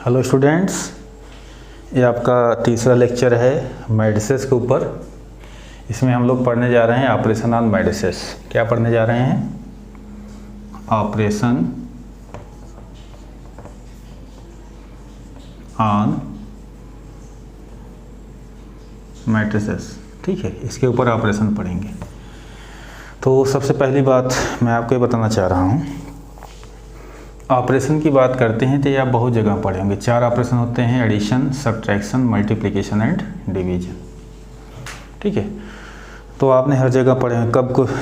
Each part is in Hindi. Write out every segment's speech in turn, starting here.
हेलो स्टूडेंट्स, ये आपका तीसरा लेक्चर है मैट्रिसेस के ऊपर। इसमें हम लोग पढ़ने जा रहे हैं ऑपरेशन ऑन मैट्रिसेस। क्या पढ़ने जा रहे हैं? Operation on matrices. ठीक है, इसके ऊपर ऑपरेशन पढ़ेंगे। तो सबसे पहली बात मैं आपको ये बताना चाह रहा हूँ, ऑपरेशन की बात करते हैं तो ये आप बहुत जगह पढ़े होंगे। 4 ऑपरेशन होते हैं: addition, subtraction, multiplication and division. ठीक है, तो आपने हर जगह पढ़े हैं।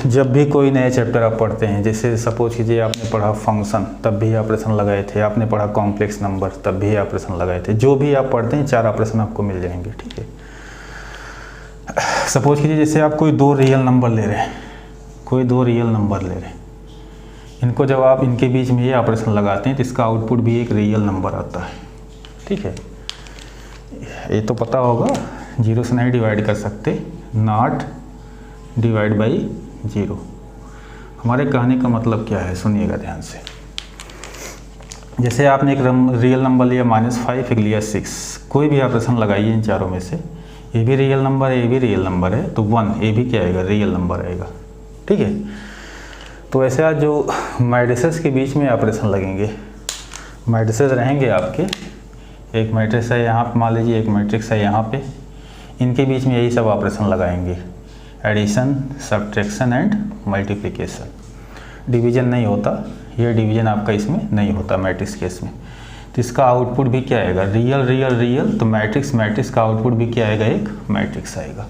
जब भी कोई नए चैप्टर आप पढ़ते हैं, जैसे सपोज कीजिए आपने पढ़ा फंक्शन, तब भी ऑपरेशन लगाए थे। आपने पढ़ा कॉम्प्लेक्स नंबर, तब भी ऑपरेशन लगाए थे। जो भी आप पढ़ते हैं 4 ऑपरेशन आपको मिल जाएंगे। ठीक है, सपोज कीजिए जैसे आप कोई 2 रियल नंबर ले रहे हैं, इनको जब आप इनके बीच में ये ऑपरेशन लगाते हैं तो इसका आउटपुट भी एक रियल नंबर आता है। ठीक है, ये तो पता होगा, 0 से नहीं डिवाइड कर सकते, नॉट डिवाइड बाई 0। हमारे कहने का मतलब क्या है, सुनिएगा ध्यान से। जैसे आपने एक रियल नंबर लिया -5, एक लिया 6, कोई भी ऑपरेशन लगाइए इन चारों में से, ये भी रियल नंबर है, ये भी रियल नंबर है, तो 1 ये भी क्या आएगा, रियल नंबर आएगा। ठीक है, तो ऐसे आज जो मैट्रिसेस के बीच में ऑपरेशन लगेंगे, मैट्रिसेस रहेंगे आपके, एक मैट्रिक्स है यहाँ पे, मान लीजिए एक मैट्रिक्स है यहाँ पे, इनके बीच में यही सब ऑपरेशन लगाएंगे: addition, subtraction and multiplication. Division नहीं होता, ये डिवीजन आपका इसमें नहीं होता मैट्रिक्स केस में। तो इसका आउटपुट भी क्या आएगा, रियल। तो मैट्रिक्स का आउटपुट भी क्या आएगा, एक मैट्रिक्स आएगा।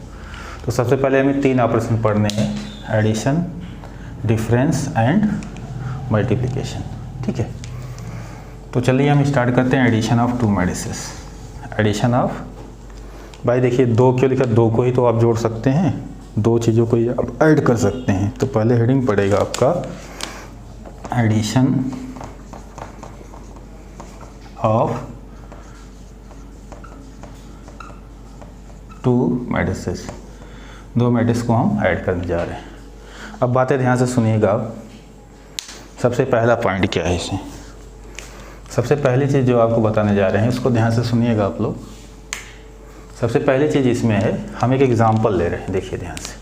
तो सबसे पहले हमें 3 ऑपरेशन पढ़ने हैं: एडिशन, डिफरेंस एंड मल्टीप्लिकेशन। ठीक है, तो चलिए हम स्टार्ट करते हैं addition of 2 matrices. Addition of, भाई देखिए 2 क्यों लिखा, 2 को ही तो आप जोड़ सकते हैं, 2 चीज़ों को ही आप ऐड कर सकते हैं। तो पहले हेडिंग पड़ेगा आपका एडिशन ऑफ 2 मैट्रिसेस। 2 मैट्रिक्स को हम ऐड करने जा रहे हैं। अब बातें ध्यान से सुनिएगा आप। सबसे पहला पॉइंट क्या है इसमें, सबसे पहली चीज़ जो आपको बताने जा रहे हैं उसको ध्यान से सुनिएगा आप लोग। सबसे पहली चीज़ इसमें है, हम एक एग्जांपल ले रहे हैं, देखिए ध्यान से।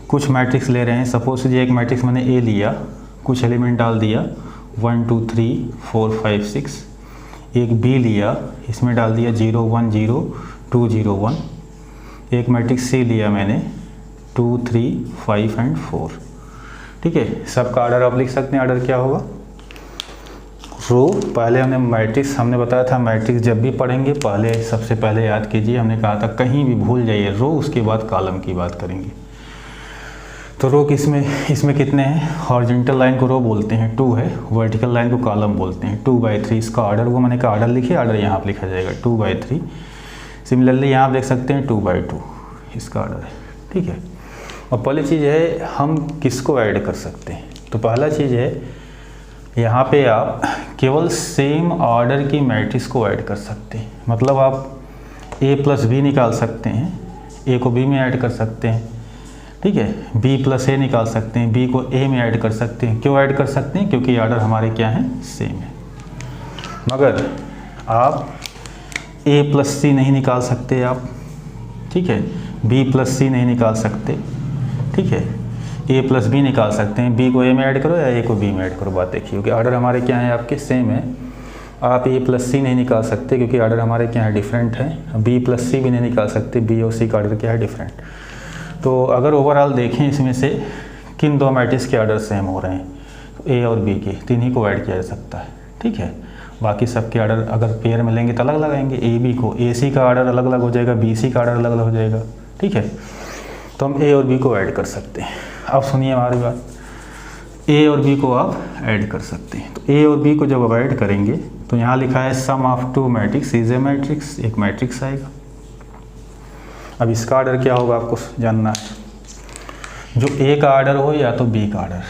कुछ मैट्रिक्स ले रहे हैं, सपोज कीजिए एक मैट्रिक्स मैंने ए लिया, कुछ एलिमेंट डाल दिया 1 2 3 4 5 6। एक बी लिया, इसमें डाल दिया 0 1 0 2 0 1। एक मैट्रिक्स सी लिया मैंने 2 3 5 एंड 4। ठीक है, सबका ऑर्डर आप लिख सकते हैं। ऑर्डर क्या होगा, रो। पहले हमने बताया था मैट्रिक्स जब भी पढ़ेंगे पहले, सबसे पहले याद कीजिए, हमने कहा था कहीं भी भूल जाइए रो, उसके बाद कॉलम की बात करेंगे। तो रो इसमें कितने हैं, हॉरिजॉन्टल लाइन को रो बोलते हैं, 2 है, वर्टिकल लाइन को कॉलम बोलते हैं, 2/3। इसका ऑर्डर वो मैंने कहा ऑर्डर लिखिए, ऑर्डर यहाँ पर लिखा जाएगा 2/3। सिमिलरली यहाँ आप देख सकते हैं 2/2 इसका ऑर्डर है। ठीक है, और पहली चीज़ है हम किसको ऐड कर सकते हैं। तो पहला चीज़ है यहाँ पे आप केवल सेम ऑर्डर की मैट्रिक्स को ऐड कर सकते हैं। मतलब आप a + b निकाल सकते हैं, a को b में ऐड कर सकते हैं। ठीक है, b + a निकाल सकते हैं, b को a में ऐड कर सकते हैं। क्यों ऐड कर सकते हैं, क्योंकि ऑर्डर हमारे क्या हैं, सेम है। मगर आप a + c नहीं निकाल सकते आप। ठीक है, b + c नहीं निकाल सकते। ठीक है, a + b निकाल सकते हैं, b को a में ऐड करो या a को b में ऐड करो। बात देखिए, क्योंकि ऑर्डर हमारे क्या है, आपके सेम है। आप a + c नहीं निकाल सकते क्योंकि ऑर्डर हमारे क्या है, डिफरेंट है। b + c भी नहीं निकाल सकते, b और c का ऑर्डर क्या है, डिफरेंट। तो अगर ओवरऑल देखें इसमें से किन 2 मैट्रिक्स के ऑर्डर सेम हो रहे हैं, तो a और b के, तीन को ऐड किया जा सकता है। ठीक है, बाकी सबके ऑर्डर अगर पेयर में लेंगे तो अलग अलग आएंगे। ए बी को, ए सी का ऑर्डर अलग अलग हो जाएगा, बी सी का ऑर्डर अलग अलग हो जाएगा। ठीक है, तो हम ए और बी को ऐड कर सकते हैं। अब सुनिए हमारी बात, ए और बी को आप ऐड कर सकते हैं। तो ए और बी को जब आप ऐड करेंगे तो यहाँ लिखा है sum of 2 matrix is a matrix, एक मैट्रिक्स आएगा। अब इसका ऑर्डर क्या होगा आपको जानना है। जो ए का ऑर्डर हो या तो बी का ऑर्डर,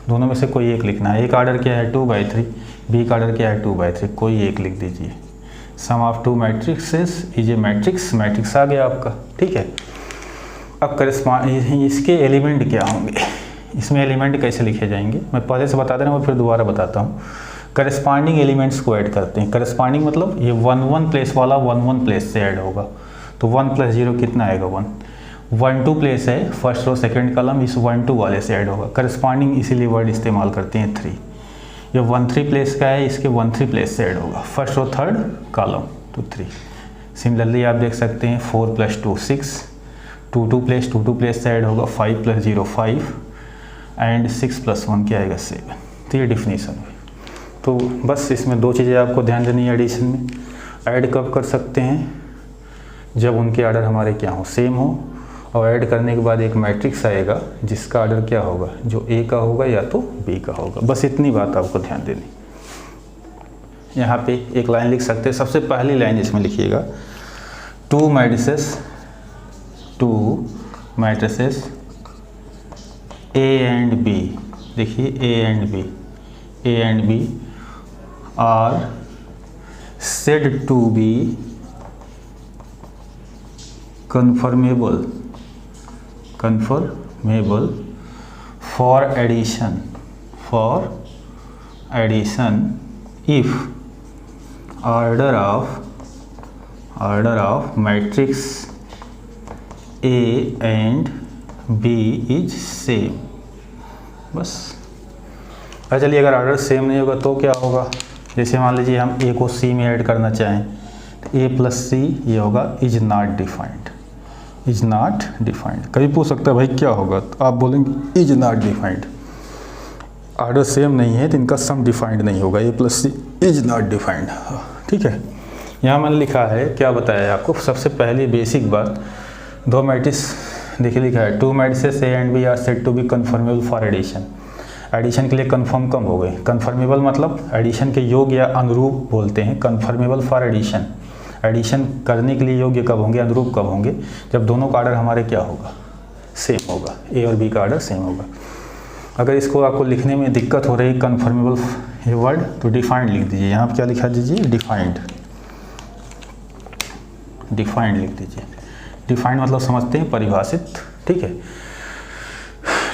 दोनों में से कोई एक लिखना है। ए का ऑर्डर क्या है, 2/3, बी का ऑर्डर क्या है, 2/3, कोई एक लिख दीजिए। Sum of 2 matrices is a matrix आ गया आपका। ठीक है, अब इसके एलिमेंट क्या होंगे, इसमें एलिमेंट कैसे लिखे जाएंगे, मैं पहले से बता दे रहा हूँ, फिर दोबारा बताता हूँ। करस्पॉन्डिंग एलिमेंट्स को ऐड करते हैं। करस्पॉन्डिंग मतलब ये 1 1 प्लेस वाला 1 1 प्लेस से ऐड होगा, तो 1 + 0 कितना आएगा 1। 1 2 प्लेस है, फर्स्ट रो सेकंड कॉलम, इस 1 2 वाले से ऐड होगा। करस्पॉन्डिंग इसीलिए वर्ड इस्तेमाल करते हैं 3। ये 1 3 प्लेस का है, इसके 1 3 प्लेस से ऐड होगा, फर्स्ट रो थर्ड कॉलम, तो 3। सिमिलरली आप देख सकते हैं 4 + 2 6, 2 2 प्लेस से ऐड होगा, 5 + 0 5 एंड 6 + 1 क्या आएगा 7। तो ये डिफिनीशन है। तो बस इसमें 2 चीज़ें आपको ध्यान देनी है एडिशन में। ऐड कब कर सकते हैं, जब उनके आर्डर हमारे क्या हो, सेम हो, और ऐड करने के बाद एक मैट्रिक्स आएगा जिसका आर्डर क्या होगा, जो ए का होगा या तो बी का होगा। बस इतनी बात आपको ध्यान देनी। यहाँ पे एक लाइन लिख सकते हैं, सबसे पहली लाइन इसमें लिखिएगा, 2 मैट्रिसेस A एंड B। देखिए A and B are said to be conformable for addition if order of matrix A and B is same। बस। अच्छा चलिए, अगर ऑर्डर सेम नहीं होगा तो क्या होगा, जैसे मान लीजिए हम A को C में ऐड करना चाहें, तो A + C ये होगा इज नॉट डिफाइंड। कभी पूछ सकता है भाई क्या होगा, तो आप बोलेंगे is not defined. Order same नहीं है तो इनका सम डिफाइंड नहीं होगा, A + C is not defined. ठीक है, यहाँ मैंने लिखा है, क्या बताया है आपको, सबसे पहली बेसिक बात, 2 मैट्रिक्स देखिए लिखा है, 2 matrices A and B are said to be conformable for addition. Addition के लिए कन्फर्म कम हो गए। कन्फर्मेबल मतलब एडिशन के योग्य या अनुरूप बोलते हैं, कन्फर्मेबल फॉर एडिशन। एडिशन करने के लिए योग्य कब होंगे, अनुरूप कब होंगे, जब दोनों का आर्डर हमारे क्या होगा, सेम होगा, A और B का आर्डर सेम होगा। अगर इसको आपको लिखने में दिक्कत हो रही कन्फर्मेबल ये वर्ड, तो डिफाइंड लिख दीजिए। यहाँ पर क्या लिखा दीजिए, डिफाइंड लिख दीजिए। डिफाइंड मतलब समझते हैं, परिभाषित। ठीक है,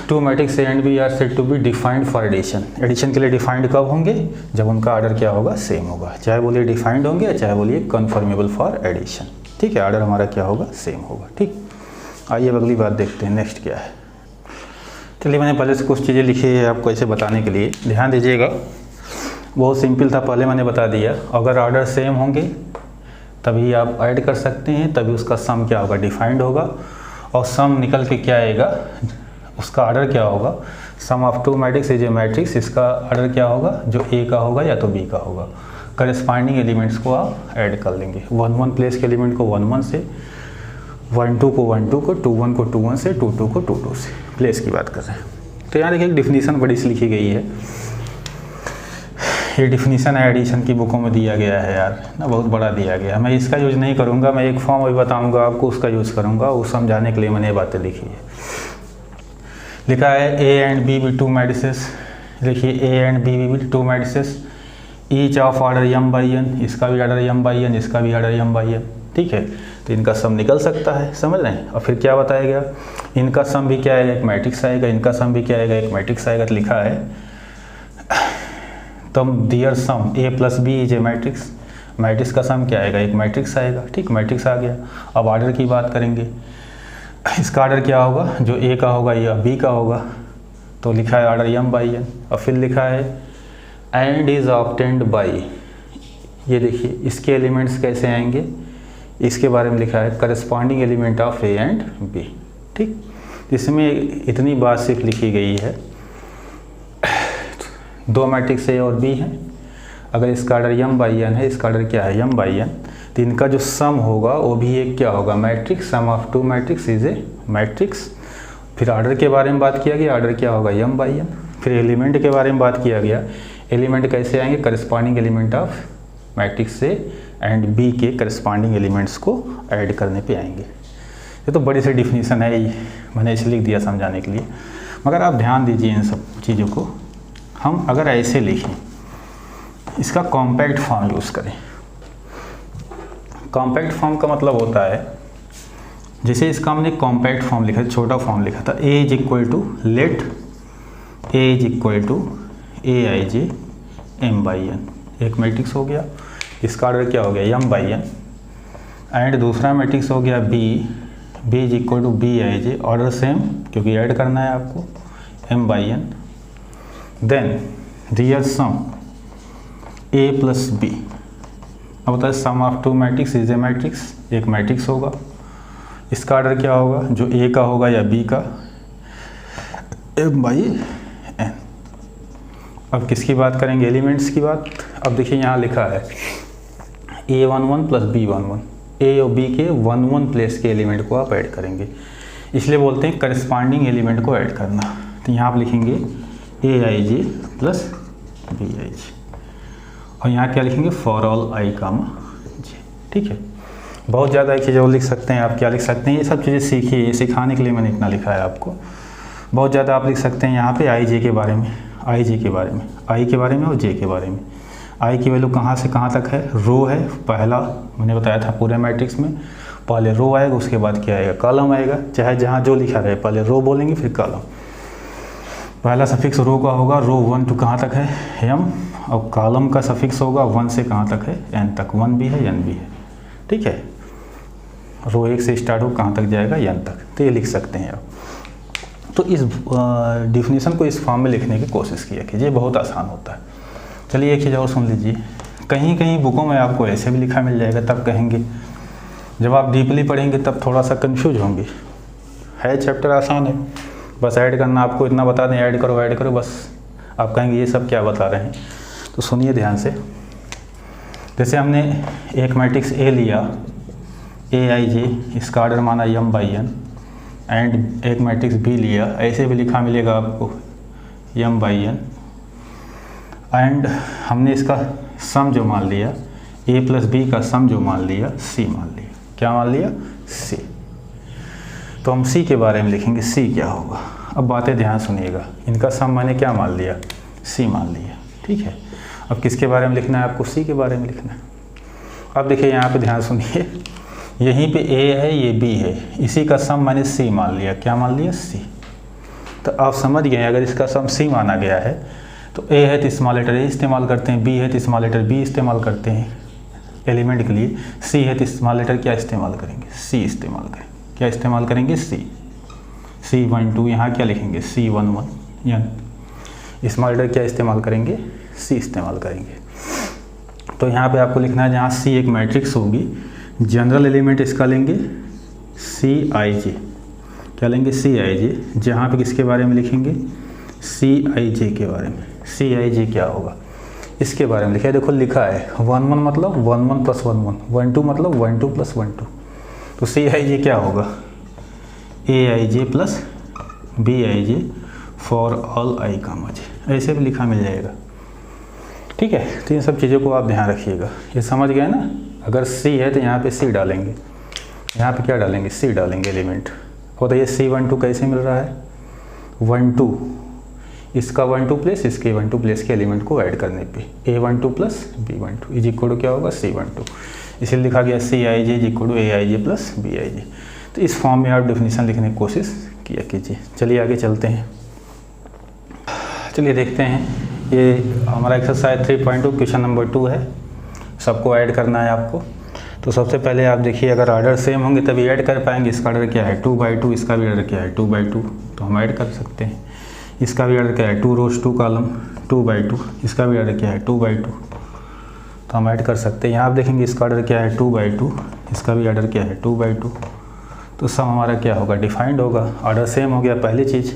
2 matrix A and B are said to be defined for addition. Addition के लिए डिफाइंड कब होंगे, जब उनका आर्डर क्या होगा, सेम होगा। चाहे बोलिए डिफाइंड होंगे या चाहे बोलिए कन्फर्मेबल फॉर एडिशन। ठीक है, आर्डर हमारा क्या होगा, सेम होगा। ठीक, आइए अब अगली बात देखते हैं, नेक्स्ट क्या है। चलिए, मैंने पहले से कुछ चीज़ें लिखी है आपको ऐसे बताने के लिए, ध्यान दीजिएगा। बहुत सिंपल था, पहले मैंने बता दिया, अगर आर्डर सेम होंगे तभी आप ऐड कर सकते हैं, तभी उसका सम क्या होगा, डिफाइंड होगा। और सम निकल के क्या आएगा, उसका आर्डर क्या होगा, sum of 2 matrix is a matrix, इसका आर्डर क्या होगा, जो A का होगा या तो B का होगा। करस्पॉन्डिंग एलिमेंट्स को आप ऐड कर लेंगे, 1 1 प्लेस के एलिमेंट को 1 1 से, 1 2 को 1 2 को, 2 1 को 2 1 से, 2 2 को 2 2 से, प्लेस की बात कर रहे हैं। तो यहाँ देखिए एक डिफिनीसन बड़ी सी लिखी गई है। ये डिफिनीसन एडिशन की बुकों में दिया गया है यार ना, बहुत बड़ा दिया गया है। मैं इसका यूज़ नहीं करूँगा, मैं एक फॉर्म अभी बताऊँगा आपको, उसका यूज़ करूँगा। वो समझाने के लिए मैंने ये बातें लिखी है। लिखा है A एंड B भी 2 मैट्रिसेस। देखिए A एंड B भी 2 matrices, each of order m/n, इसका भी ऑर्डर m/n, इसका भी ऑर्डर m/n। ठीक है, तो इनका सम निकल सकता है, समझ रहे हैं। और फिर क्या बताया गया, इनका सम भी क्या आएगा, एक मैट्रिक्स आएगा, इनका सम भी क्या आएगा, एक मैट्रिक्स आएगा। तो लिखा है तब दियर सम A + B is a matrix, matrix का सम क्या आएगा, एक मैट्रिक्स आएगा। ठीक, मैट्रिक्स आ गया। अब ऑर्डर की बात करेंगे, इसका ऑर्डर क्या होगा, जो A का होगा या B का होगा। तो लिखा है ऑर्डर m/n। और फिर लिखा है एंड इज ऑब्टेन्ड बाई, ये देखिए इसके एलिमेंट्स कैसे आएंगे, इसके बारे में लिखा है, corresponding element of A and B। ठीक, इसमें इतनी बात सिर्फ लिखी गई है, 2 मैट्रिक्स A और B हैं। अगर इसका ऑर्डर m/n है, इसका ऑर्डर क्या है, m/n, तो इनका जो सम होगा वो भी एक क्या होगा, matrix. Sum of 2 matrix is a matrix. फिर ऑर्डर के बारे में बात किया गया, ऑर्डर क्या होगा, m/n। फिर एलिमेंट के बारे में बात किया गया, एलिमेंट कैसे आएंगे, करस्पॉन्डिंग एलिमेंट ऑफ मैट्रिक्स से एंड B के करस्पॉन्डिंग एलिमेंट्स को ऐड करने पे आएंगे। ये तो बड़ी सी डिफिनीसन है, ये मैंने इसे लिख दिया समझाने के लिए, मगर आप ध्यान दीजिए इन सब चीज़ों को। हम अगर ऐसे लिखें, इसका कॉम्पैक्ट फॉर्म यूज़ करें। कॉम्पैक्ट फॉर्म का मतलब होता है, जैसे इसका हमने कॉम्पैक्ट फॉर्म लिखा, छोटा फॉर्म लिखा था, A is equal to let A is equal to AIJ m/n, एक मैट्रिक्स हो गया, इसका ऑर्डर क्या हो गया m/n, एंड दूसरा मैट्रिक्स हो गया b is equal to Bij, order same क्योंकि ऐड करना है आपको, m/n, then real sum a plus b। अब बताए sum of two matrix is a matrix, एक मैट्रिक्स होगा, इसका ऑर्डर क्या होगा, जो a का होगा या b का, m/n। अब किसकी बात करेंगे, एलिमेंट्स की बात। अब देखिए यहाँ लिखा है a11 प्लस b11, a और b के 1 प्लेस के एलिमेंट को आप ऐड करेंगे, इसलिए बोलते हैं करस्पॉन्डिंग एलिमेंट को ऐड करना। तो यहाँ आप लिखेंगे aij प्लस bij, और यहाँ क्या लिखेंगे, फॉर ऑल i, j। ठीक है, बहुत ज़्यादा एक चीज़ और लिख सकते हैं आप, क्या लिख सकते हैं, ये सब चीज़ें सीखिए, ये सिखाने के लिए मैंने इतना लिखा है आपको। बहुत ज़्यादा आप लिख सकते हैं यहाँ पे i j के बारे में, i j के बारे में, i के बारे में और j के बारे में। i की वैल्यू कहाँ से कहाँ तक है, रो है, पहला मैंने बताया था पूरे मैट्रिक्स में पहले रो आएगा, उसके बाद क्या आएगा, कॉलम आएगा, चाहे जहाँ जो लिखा रहे, पहले रो बोलेंगे फिर कॉलम। पहला सफिक्स रो का होगा, रो 1 to कहाँ तक है m, और कॉलम का सफिक्स होगा 1 से कहाँ तक है, n तक, 1 भी है n भी है। ठीक है, रो 1 से स्टार्ट हो कहाँ तक जाएगा, n तक, तो ये लिख सकते हैं आप। तो इस डिफिनीशन को इस फॉर्म में लिखने की कोशिश किया कीजिए, बहुत आसान होता है। चलिए एक चीज़ और सुन लीजिए, कहीं कहीं बुकों में आपको ऐसे भी लिखा मिल जाएगा, तब कहेंगे, जब आप डीपली पढ़ेंगे तब थोड़ा सा कंफ्यूज होंगे। है चैप्टर आसान है, बस ऐड करना, आपको इतना बता दें ऐड करो, बस आप कहेंगे ये सब क्या बता रहे हैं। तो सुनिए ध्यान से, जैसे हमने एक मैट्रिक्स A लिया, aij, इसका ऑर्डर माना m/n, एंड एक मैट्रिक्स B लिया, ऐसे भी लिखा मिलेगा आपको m/n, एंड हमने इसका सम जो मान लिया, a प्लस b का सम जो मान लिया, c मान लिया, क्या मान लिया, c। तो हम c के बारे में लिखेंगे, c क्या होगा। अब बातें ध्यान सुनिएगा, इनका सम मैंने क्या मान लिया, c मान लिया। ठीक है, अब किसके बारे में लिखना है आपको, c के बारे में लिखना है। अब देखिए यहाँ पे ध्यान सुनिए, यहीं पे a है, ये b है, इसी का सम मैंने c मान लिया, क्या मान लिया, c। तो आप समझ गए, अगर इसका सम c माना गया है तो a है तो स्मॉल लेटर a इस्तेमाल करते हैं, b है तो स्मॉल लेटर b इस्तेमाल करते हैं एलिमेंट के लिए, c है तो स्मॉल लेटर क्या इस्तेमाल करेंगे, c इस्तेमाल करेंगे, क्या इस्तेमाल करेंगे, c। c12 यहाँ क्या लिखेंगे, c11, यानी स्मॉल लेटर क्या इस्तेमाल करेंगे, c इस्तेमाल करेंगे। तो यहाँ पे आपको लिखना है, जहाँ c एक मैट्रिक्स होगी, जनरल एलिमेंट इसका लेंगे Cij, क्या लेंगे, Cij, जहाँ पे किसके बारे में लिखेंगे, Cij के बारे में। Cij क्या होगा, इसके बारे में लिखा है, देखो लिखा है 1 1 मतलब 1 1 प्लस 1 1, 1 2 मतलब 1 2 प्लस 1 2, तो Cij क्या होगा, aij plus bij for all i, j, ऐसे भी लिखा मिल जाएगा। ठीक है, तो इन सब चीज़ों को आप ध्यान रखिएगा, ये समझ गए ना। अगर c है तो यहाँ पे c डालेंगे, यहाँ पे क्या डालेंगे, c डालेंगे एलिमेंट। और तो ये c12 कैसे मिल रहा है, 1 2, इसका 1 2 प्लेस, इसके 1 2 प्लेस के एलिमेंट को ऐड करने पे a12 plus b12 is equal to क्या होगा, c12, इसलिए लिखा गया Cij is equal to aij plus bij। तो इस फॉर्म में आप डेफिनेशन लिखने की कोशिश किया कीजिए। चलिए आगे चलते हैं, चलिए देखते हैं, ये हमारा एक्सरसाइज 3.2 क्वेश्चन नंबर 2 है, सबको ऐड करना है आपको। तो सबसे पहले आप देखिए, अगर ऑर्डर सेम होंगे तभी ऐड कर पाएंगे। इसका ऑर्डर क्या है, 2/2, इसका भी ऑर्डर क्या है, 2/2, तो हम ऐड कर सकते हैं। इसका भी ऑर्डर क्या है, 2 रोज 2 कॉलम, 2/2, इसका भी ऑर्डर क्या है, 2/2, तो हम ऐड कर सकते हैं। यहाँ आप देखेंगे इसका ऑर्डर क्या है, 2/2, इसका भी ऑर्डर क्या है, 2/2, तो सम हमारा क्या होगा, डिफाइंड होगा, ऑर्डर सेम हो गया पहली चीज़।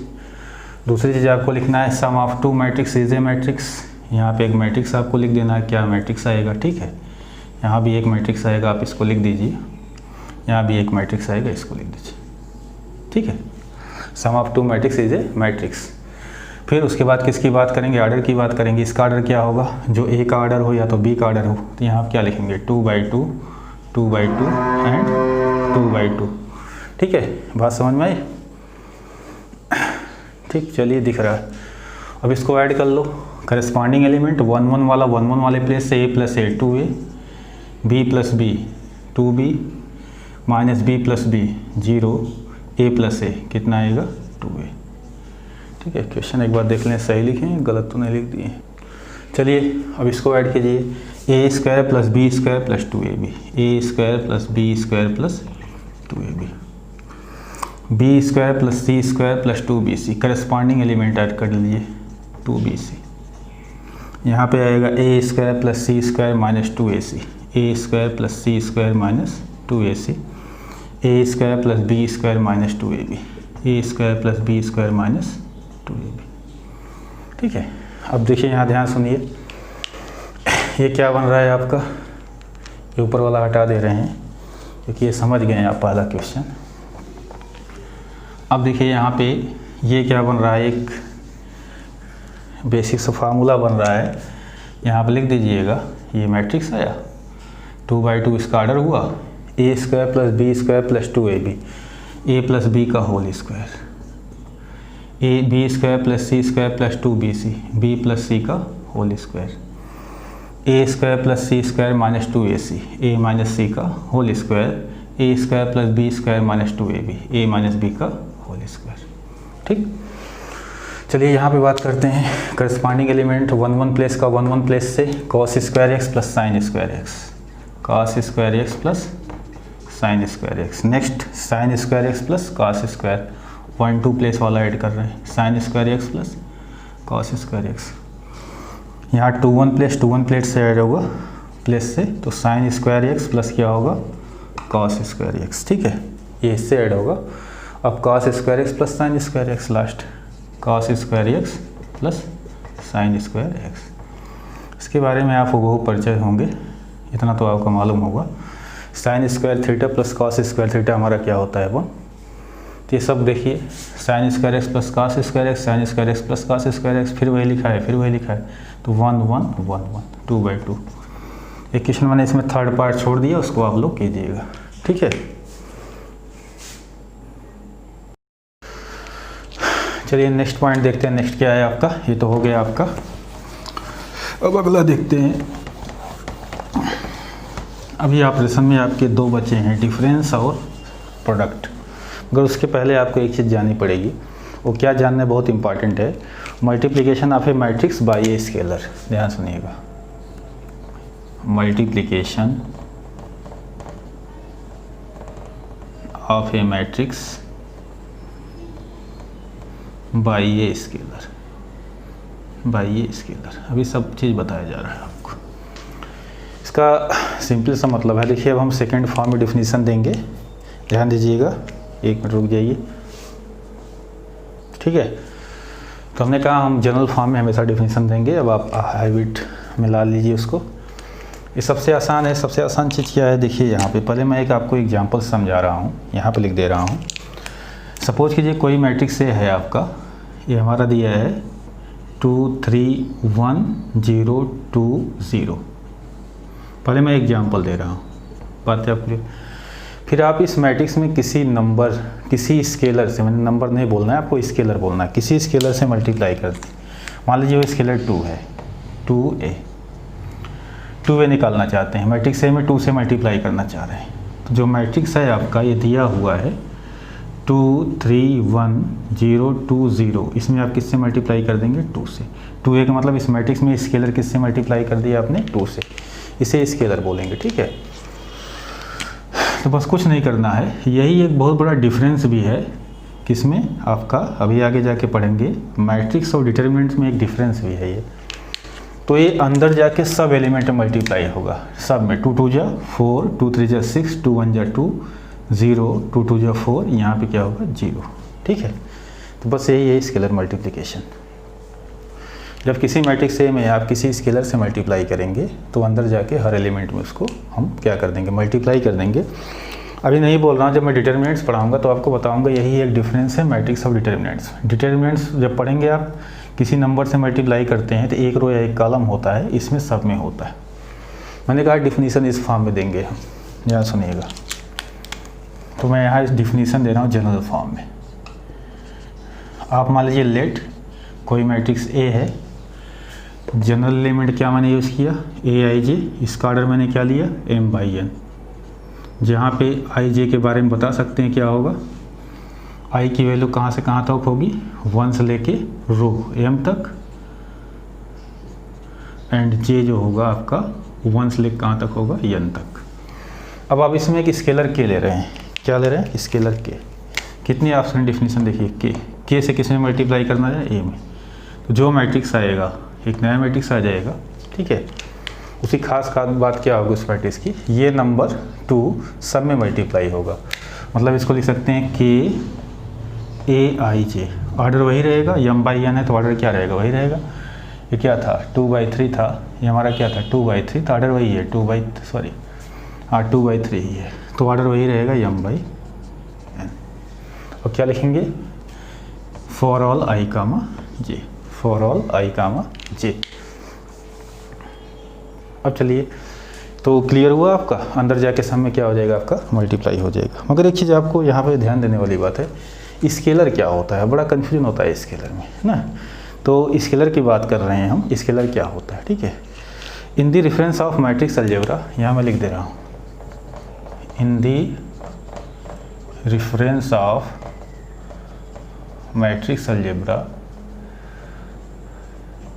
दूसरी चीज़ आपको लिखना है, sum of two matrix is a matrix. यहाँ पे एक मैट्रिक्स आपको लिख देना है, क्या मैट्रिक्स आएगा, ठीक है। यहाँ भी एक मैट्रिक्स आएगा, आप इसको लिख दीजिए। यहाँ भी एक मैट्रिक्स आएगा, इसको लिख दीजिए, ठीक है। Sum of two matrix is a matrix. फिर उसके बाद किसकी बात करेंगे, ऑर्डर की बात करेंगे। इसका ऑर्डर क्या होगा, जो ए का ऑर्डर हो या तो बी का ऑर्डर हो, तो यहाँ आप क्या लिखेंगे, 2/2, 2/2 एंड 2/2, ठीक है। बात समझ में आई, ठीक, चलिए दिख रहा है। अब इसको ऐड कर लो, करस्पॉन्डिंग एलिमेंट 1 1 वाला 1 1 वाले प्लेस से a plus a 2a, b plus b 2b, minus b plus b 0, a plus a कितना आएगा 2a, ठीक है। क्वेश्चन एक बार देख लें, सही लिखे हैं, गलत तो नहीं लिख दिए। चलिए अब इसको ऐड कीजिए, A square plus B square plus 2ab, A square plus B square plus 2ab, B square plus C square plus 2bc, corresponding element add कर लीजिए 2bc। यहाँ पे आएगा A square plus C square minus 2ac, A square plus C square minus 2ac, A square plus B square minus 2ab, A square plus B square minus 2ab। ठीक है, अब देखिए यहाँ ध्यान सुनिए, ये क्या बन रहा है आपका, ये ऊपर वाला हटा दे रहे हैं क्योंकि ये समझ गए हैं आप पहला क्वेश्चन। अब देखिए यहाँ पे ये क्या बन रहा है, एक बेसिक सा फार्मूला बन रहा है, यहाँ पे लिख दीजिएगा, ये मैट्रिक्स आया 2/2 इसका ऑर्डर हुआ, A square plus B square plus 2ab, A plus B का whole square, A B square plus C square plus 2bc, B plus C का whole square, A square plus C square minus 2ac, A minus C का whole square, A square plus B square minus 2ab, A minus B का होल स्क्वायर। ठीक, चलिए यहाँ पे बात करते हैं करस्पॉन्डिंग एलिमेंट 1 1 प्लेस का 1 1 प्लेस से cos square x plus sine square x, cos square x plus sine square x. Next sine square x plus cos square, 1 2 place वाला ऐड कर रहे हैं, sine square x plus cos square x. यहाँ 2 1 प्लेस 2 1 प्लेस से ऐड होगा प्लेस से, तो साइन स्क्वायर एक्स प्लस क्या होगा कॉस स्क्वायर एक्स। ठीक है, ये इससे ऐड होगा। अब cos square x plus sine square x, last cos square x plus sine square x. इसके बारे में आप बहु परिचय होंगे, इतना तो आपको मालूम होगा। Sine square theta plus cos square theta हमारा क्या होता है अपन, तो ये सब देखिए, sine square x plus cos square x, sine square x plus cos square x, फिर वही लिखा है, फिर वही लिखा है, तो 1 1 1 1 2/2। एक क्वेश्चन मैंने इसमें थर्ड पार्ट छोड़ दिया, उसको आप लोग कीजिएगा। ठीक है, चलिए नेक्स्ट पॉइंट देखते हैं, नेक्स्ट क्या है आपका, ये तो हो गया आपका। अब अगला देखते हैं। अभी ऑपरेशन में आपके 2 बचे हैं, डिफरेंस और प्रोडक्ट, मगर उसके पहले आपको एक चीज़ जाननी पड़ेगी। वो क्या जानना है, बहुत इंपॉर्टेंट है, multiplication of A matrix by a scalar. ध्यान सुनिएगा, multiplication of A matrix by a scalar, by a scalar. अभी सब चीज़ बताया जा रहा है आपको। इसका सिंपल सा मतलब है, देखिए अब हम सेकेंड फॉर्म में डिफिनीसन देंगे, ध्यान दीजिएगा, 1 मिनट रुक जाइए। ठीक है, तो हमने कहा हम जनरल फॉर्म में हमेशा डिफिनीसन देंगे, अब आप हाइब्रिड में ला लीजिए उसको। ये सबसे आसान है, सबसे आसान चीज़ क्या है, देखिए यहाँ पे पहले मैं एक आपको एग्जांपल समझा रहा हूँ, यहाँ पे लिख दे रहा हूँ। सपोज कीजिए कोई मैट्रिक्स ए है आपका, ये हमारा दिया है 2 3 1 0 2 0। पहले मैं एग्जांपल दे रहा हूँ, बात है आपके। फिर आप इस मैट्रिक्स में किसी नंबर, किसी स्केलर से, मैंने नंबर नहीं बोलना है आपको, स्केलर बोलना है, किसी स्केलर से मल्टीप्लाई कर दें। मान लीजिए वो स्केलर 2 है, 2a निकालना चाहते हैं, मैट्रिक्स ए में 2 से मल्टीप्लाई करना चाह रहे हैं। तो जो मैट्रिक्स है आपका ये दिया हुआ है 2 3 1 0 2 0, इसमें आप किससे मल्टीप्लाई कर देंगे 2 से। 2a का मतलब इस मैट्रिक्स में स्केलर किससे मल्टीप्लाई कर दिया आपने 2 से, इसे स्केलर बोलेंगे। ठीक है, तो बस कुछ नहीं करना है, यही एक बहुत बड़ा डिफरेंस भी है किसमें आपका, अभी आगे जाके पढ़ेंगे, मैट्रिक्स और डिटरमिनेंट्स में एक डिफरेंस भी है ये। तो ये अंदर जाके सब एलिमेंट में मल्टीप्लाई होगा, सब में 2 2 जा 4, 2 3 जा 6, 2 1 जा 2 0, 2 2 जा 4, यहाँ पे क्या होगा 0। ठीक है, तो बस यही है स्केलर मल्टीप्लिकेशन। जब किसी मैट्रिक्स ए में आप किसी स्केलर से मल्टीप्लाई करेंगे तो अंदर जाके हर एलिमेंट में उसको हम क्या कर देंगे, मल्टीप्लाई कर देंगे। अभी नहीं बोल रहा हूँ, जब मैं डिटरमिनेंट्स पढ़ाऊंगा तो आपको बताऊंगा, यही एक डिफरेंस है मैट्रिक्स और डिटरमिनेंट्स। डिटरमिनेंट्स जब पढ़ेंगे आप, किसी नंबर से मल्टीप्लाई करते हैं तो एक रो या एक कॉलम होता है, इसमें सब में होता है। मैंने कहा डिफिनीसन इस फॉर्म में देंगे हम, यहाँ सुनिएगा। तो मैं यहाँ इस डिफिनीसन दे रहा हूँ जनरल फॉर्म में। आप मान लीजिए लेट कोई मैट्रिक्स ए है, जनरल एलिमेंट क्या मैंने यूज़ किया aij, इसका ऑर्डर मैंने क्या लिया m/n, जहाँ पे ij के बारे में बता सकते हैं क्या होगा, i की वैल्यू कहाँ से कहाँ तक होगी, 1 से लेके रो m तक, एंड जे जो होगा आपका 1 से लेकर कहाँ तक होगा, n तक। अब आप इसमें एक स्केलर के ले रहे हैं, क्या ले रहे हैं, स्केलर के। कितनी ऑप्शन डेफिनेशन देखिए, के से किस में मल्टीप्लाई करना है, ए में। तो जो मैट्रिक्स आएगा एक नया मैट्रिक्स आ जाएगा, ठीक है। उसकी खास बात क्या होगी उस मैट्रिक्स की, ये नंबर 2 सब में मल्टीप्लाई होगा। मतलब इसको लिख सकते हैं के ए आई जे, ऑर्डर वही रहेगा, m बाई n है तो ऑर्डर क्या रहेगा, वही रहेगा। ये क्या था 2/3 था, ये हमारा क्या था 2/3, तो ऑर्डर वही है 2/3 ही है, तो ऑर्डर वही रहेगा m बाई n। और क्या लिखेंगे, for all i comma J, for all i comma J. अब चलिए, तो क्लियर हुआ आपका, अंदर जाके सम में क्या हो जाएगा आपका, मल्टीप्लाई हो जाएगा। मगर एक चीज़ आपको यहाँ पे ध्यान देने वाली बात है, स्केलर क्या होता है, बड़ा कन्फ्यूजन होता है स्केलर में, है ना। तो स्केलर की बात कर रहे हैं हम, स्केलर क्या होता है, ठीक है। In the reference of matrix algebra, यहाँ मैं लिख दे रहा हूँ, in the reference of matrix algebra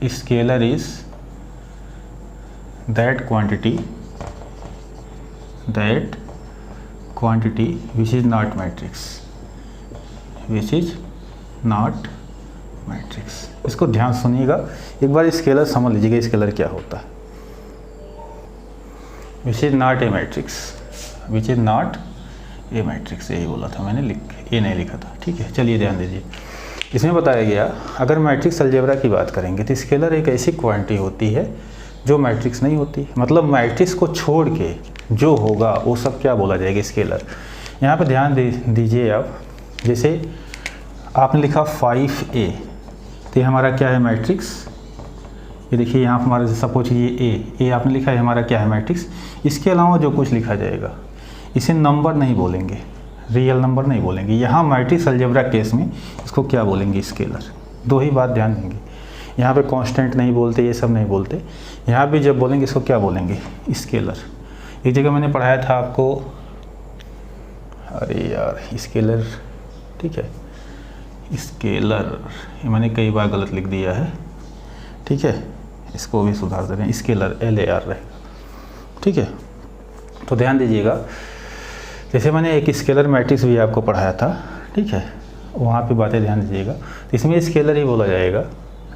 scalar is that quantity which is not matrix, इसको ध्यान सुनिएगा एक बार, स्केलर समझ लीजिएगा स्केलर क्या होता है। which is not a matrix, यही बोला था मैंने, ये नहीं लिखा था, ठीक है। चलिए ध्यान दीजिए, इसमें बताया गया अगर मैट्रिक्स अलजेब्रा की बात करेंगे तो स्केलर एक ऐसी क्वांटिटी होती है जो मैट्रिक्स नहीं होती, मतलब मैट्रिक्स को छोड़ के जो होगा वो सब क्या बोला जाएगा, स्केलर। यहाँ पे ध्यान दीजिए आप, जैसे आपने लिखा 5a, तो ये हमारा क्या है, मैट्रिक्स। ये देखिए यहाँ पर हमारा सपोज ये ए आपने लिखा है, हमारा क्या है, मैट्रिक्स। इसके अलावा जो कुछ लिखा जाएगा इसे नंबर नहीं बोलेंगे, रियल नंबर नहीं बोलेंगे। यहाँ मैट्रिक्स अलजेब्रा केस में इसको क्या बोलेंगे, स्केलर। दो ही बात ध्यान देंगे, यहाँ पे कांस्टेंट नहीं बोलते, ये सब नहीं बोलते। यहाँ भी जब बोलेंगे इसको क्या बोलेंगे, स्केलर। एक जगह मैंने पढ़ाया था आपको, अरे यार स्केलर, ठीक है, स्केलर, ये मैंने कई बार गलत लिख दिया है, ठीक है, इसको भी सुधार दे रहे हैं, स्केलर LAR रहेगा, ठीक है। तो ध्यान दीजिएगा, जैसे मैंने एक स्केलर मैट्रिक्स भी आपको पढ़ाया था, ठीक है, वहाँ पे बातें ध्यान दीजिएगा। तो इसमें स्केलर ही बोला जाएगा।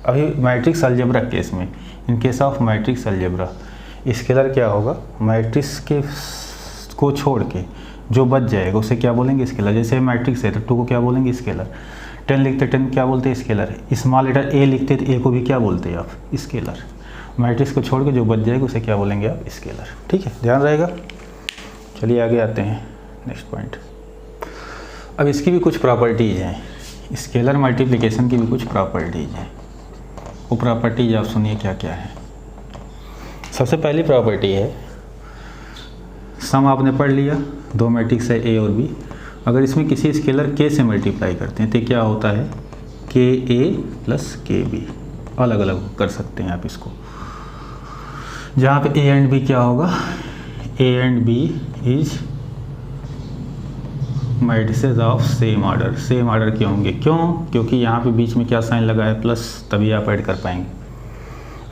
अभी मैट्रिक्स अलजेब्रा केस में, इन case of matrix algebra, scalar क्या होगा, मैट्रिक्स के को छोड़ के जो बच जाएगा उसे क्या बोलेंगे, स्केलर। जैसे मैट्रिक्स है तो 2 को क्या बोलेंगे, स्केलर। 10 लिखते 10 क्या बोलते हैं, स्केलर। स्मॉल लेटर a लिखते तो a को भी क्या बोलते हैं आप, स्केलर। मैट्रिक्स को छोड़ के जो बच जाएगा उसे क्या बोलेंगे आप, स्केलर, ठीक है, ध्यान रहेगा। चलिए आगे आते हैं, नेक्स्ट पॉइंट। अब इसकी भी कुछ प्रॉपर्टीज़ हैं, स्केलर मल्टीप्लिकेशन की भी कुछ प्रॉपर्टीज़ हैं। वो प्रॉपर्टीज आप सुनिए क्या क्या है। सबसे पहली प्रॉपर्टी है, सम आपने पढ़ लिया, 2 मैट्रिक्स है a और b, अगर इसमें किसी स्केलर k से मल्टीप्लाई करते हैं तो क्या होता है, KA प्लस KB। अलग अलग कर सकते हैं आप इसको, जहाँ पे a एंड b क्या होगा, a and b is matrices of same order. Same order क्यों होंगे, क्यों, क्योंकि यहाँ पे बीच में क्या साइन लगा है, प्लस, तभी आप ऐड कर पाएंगे।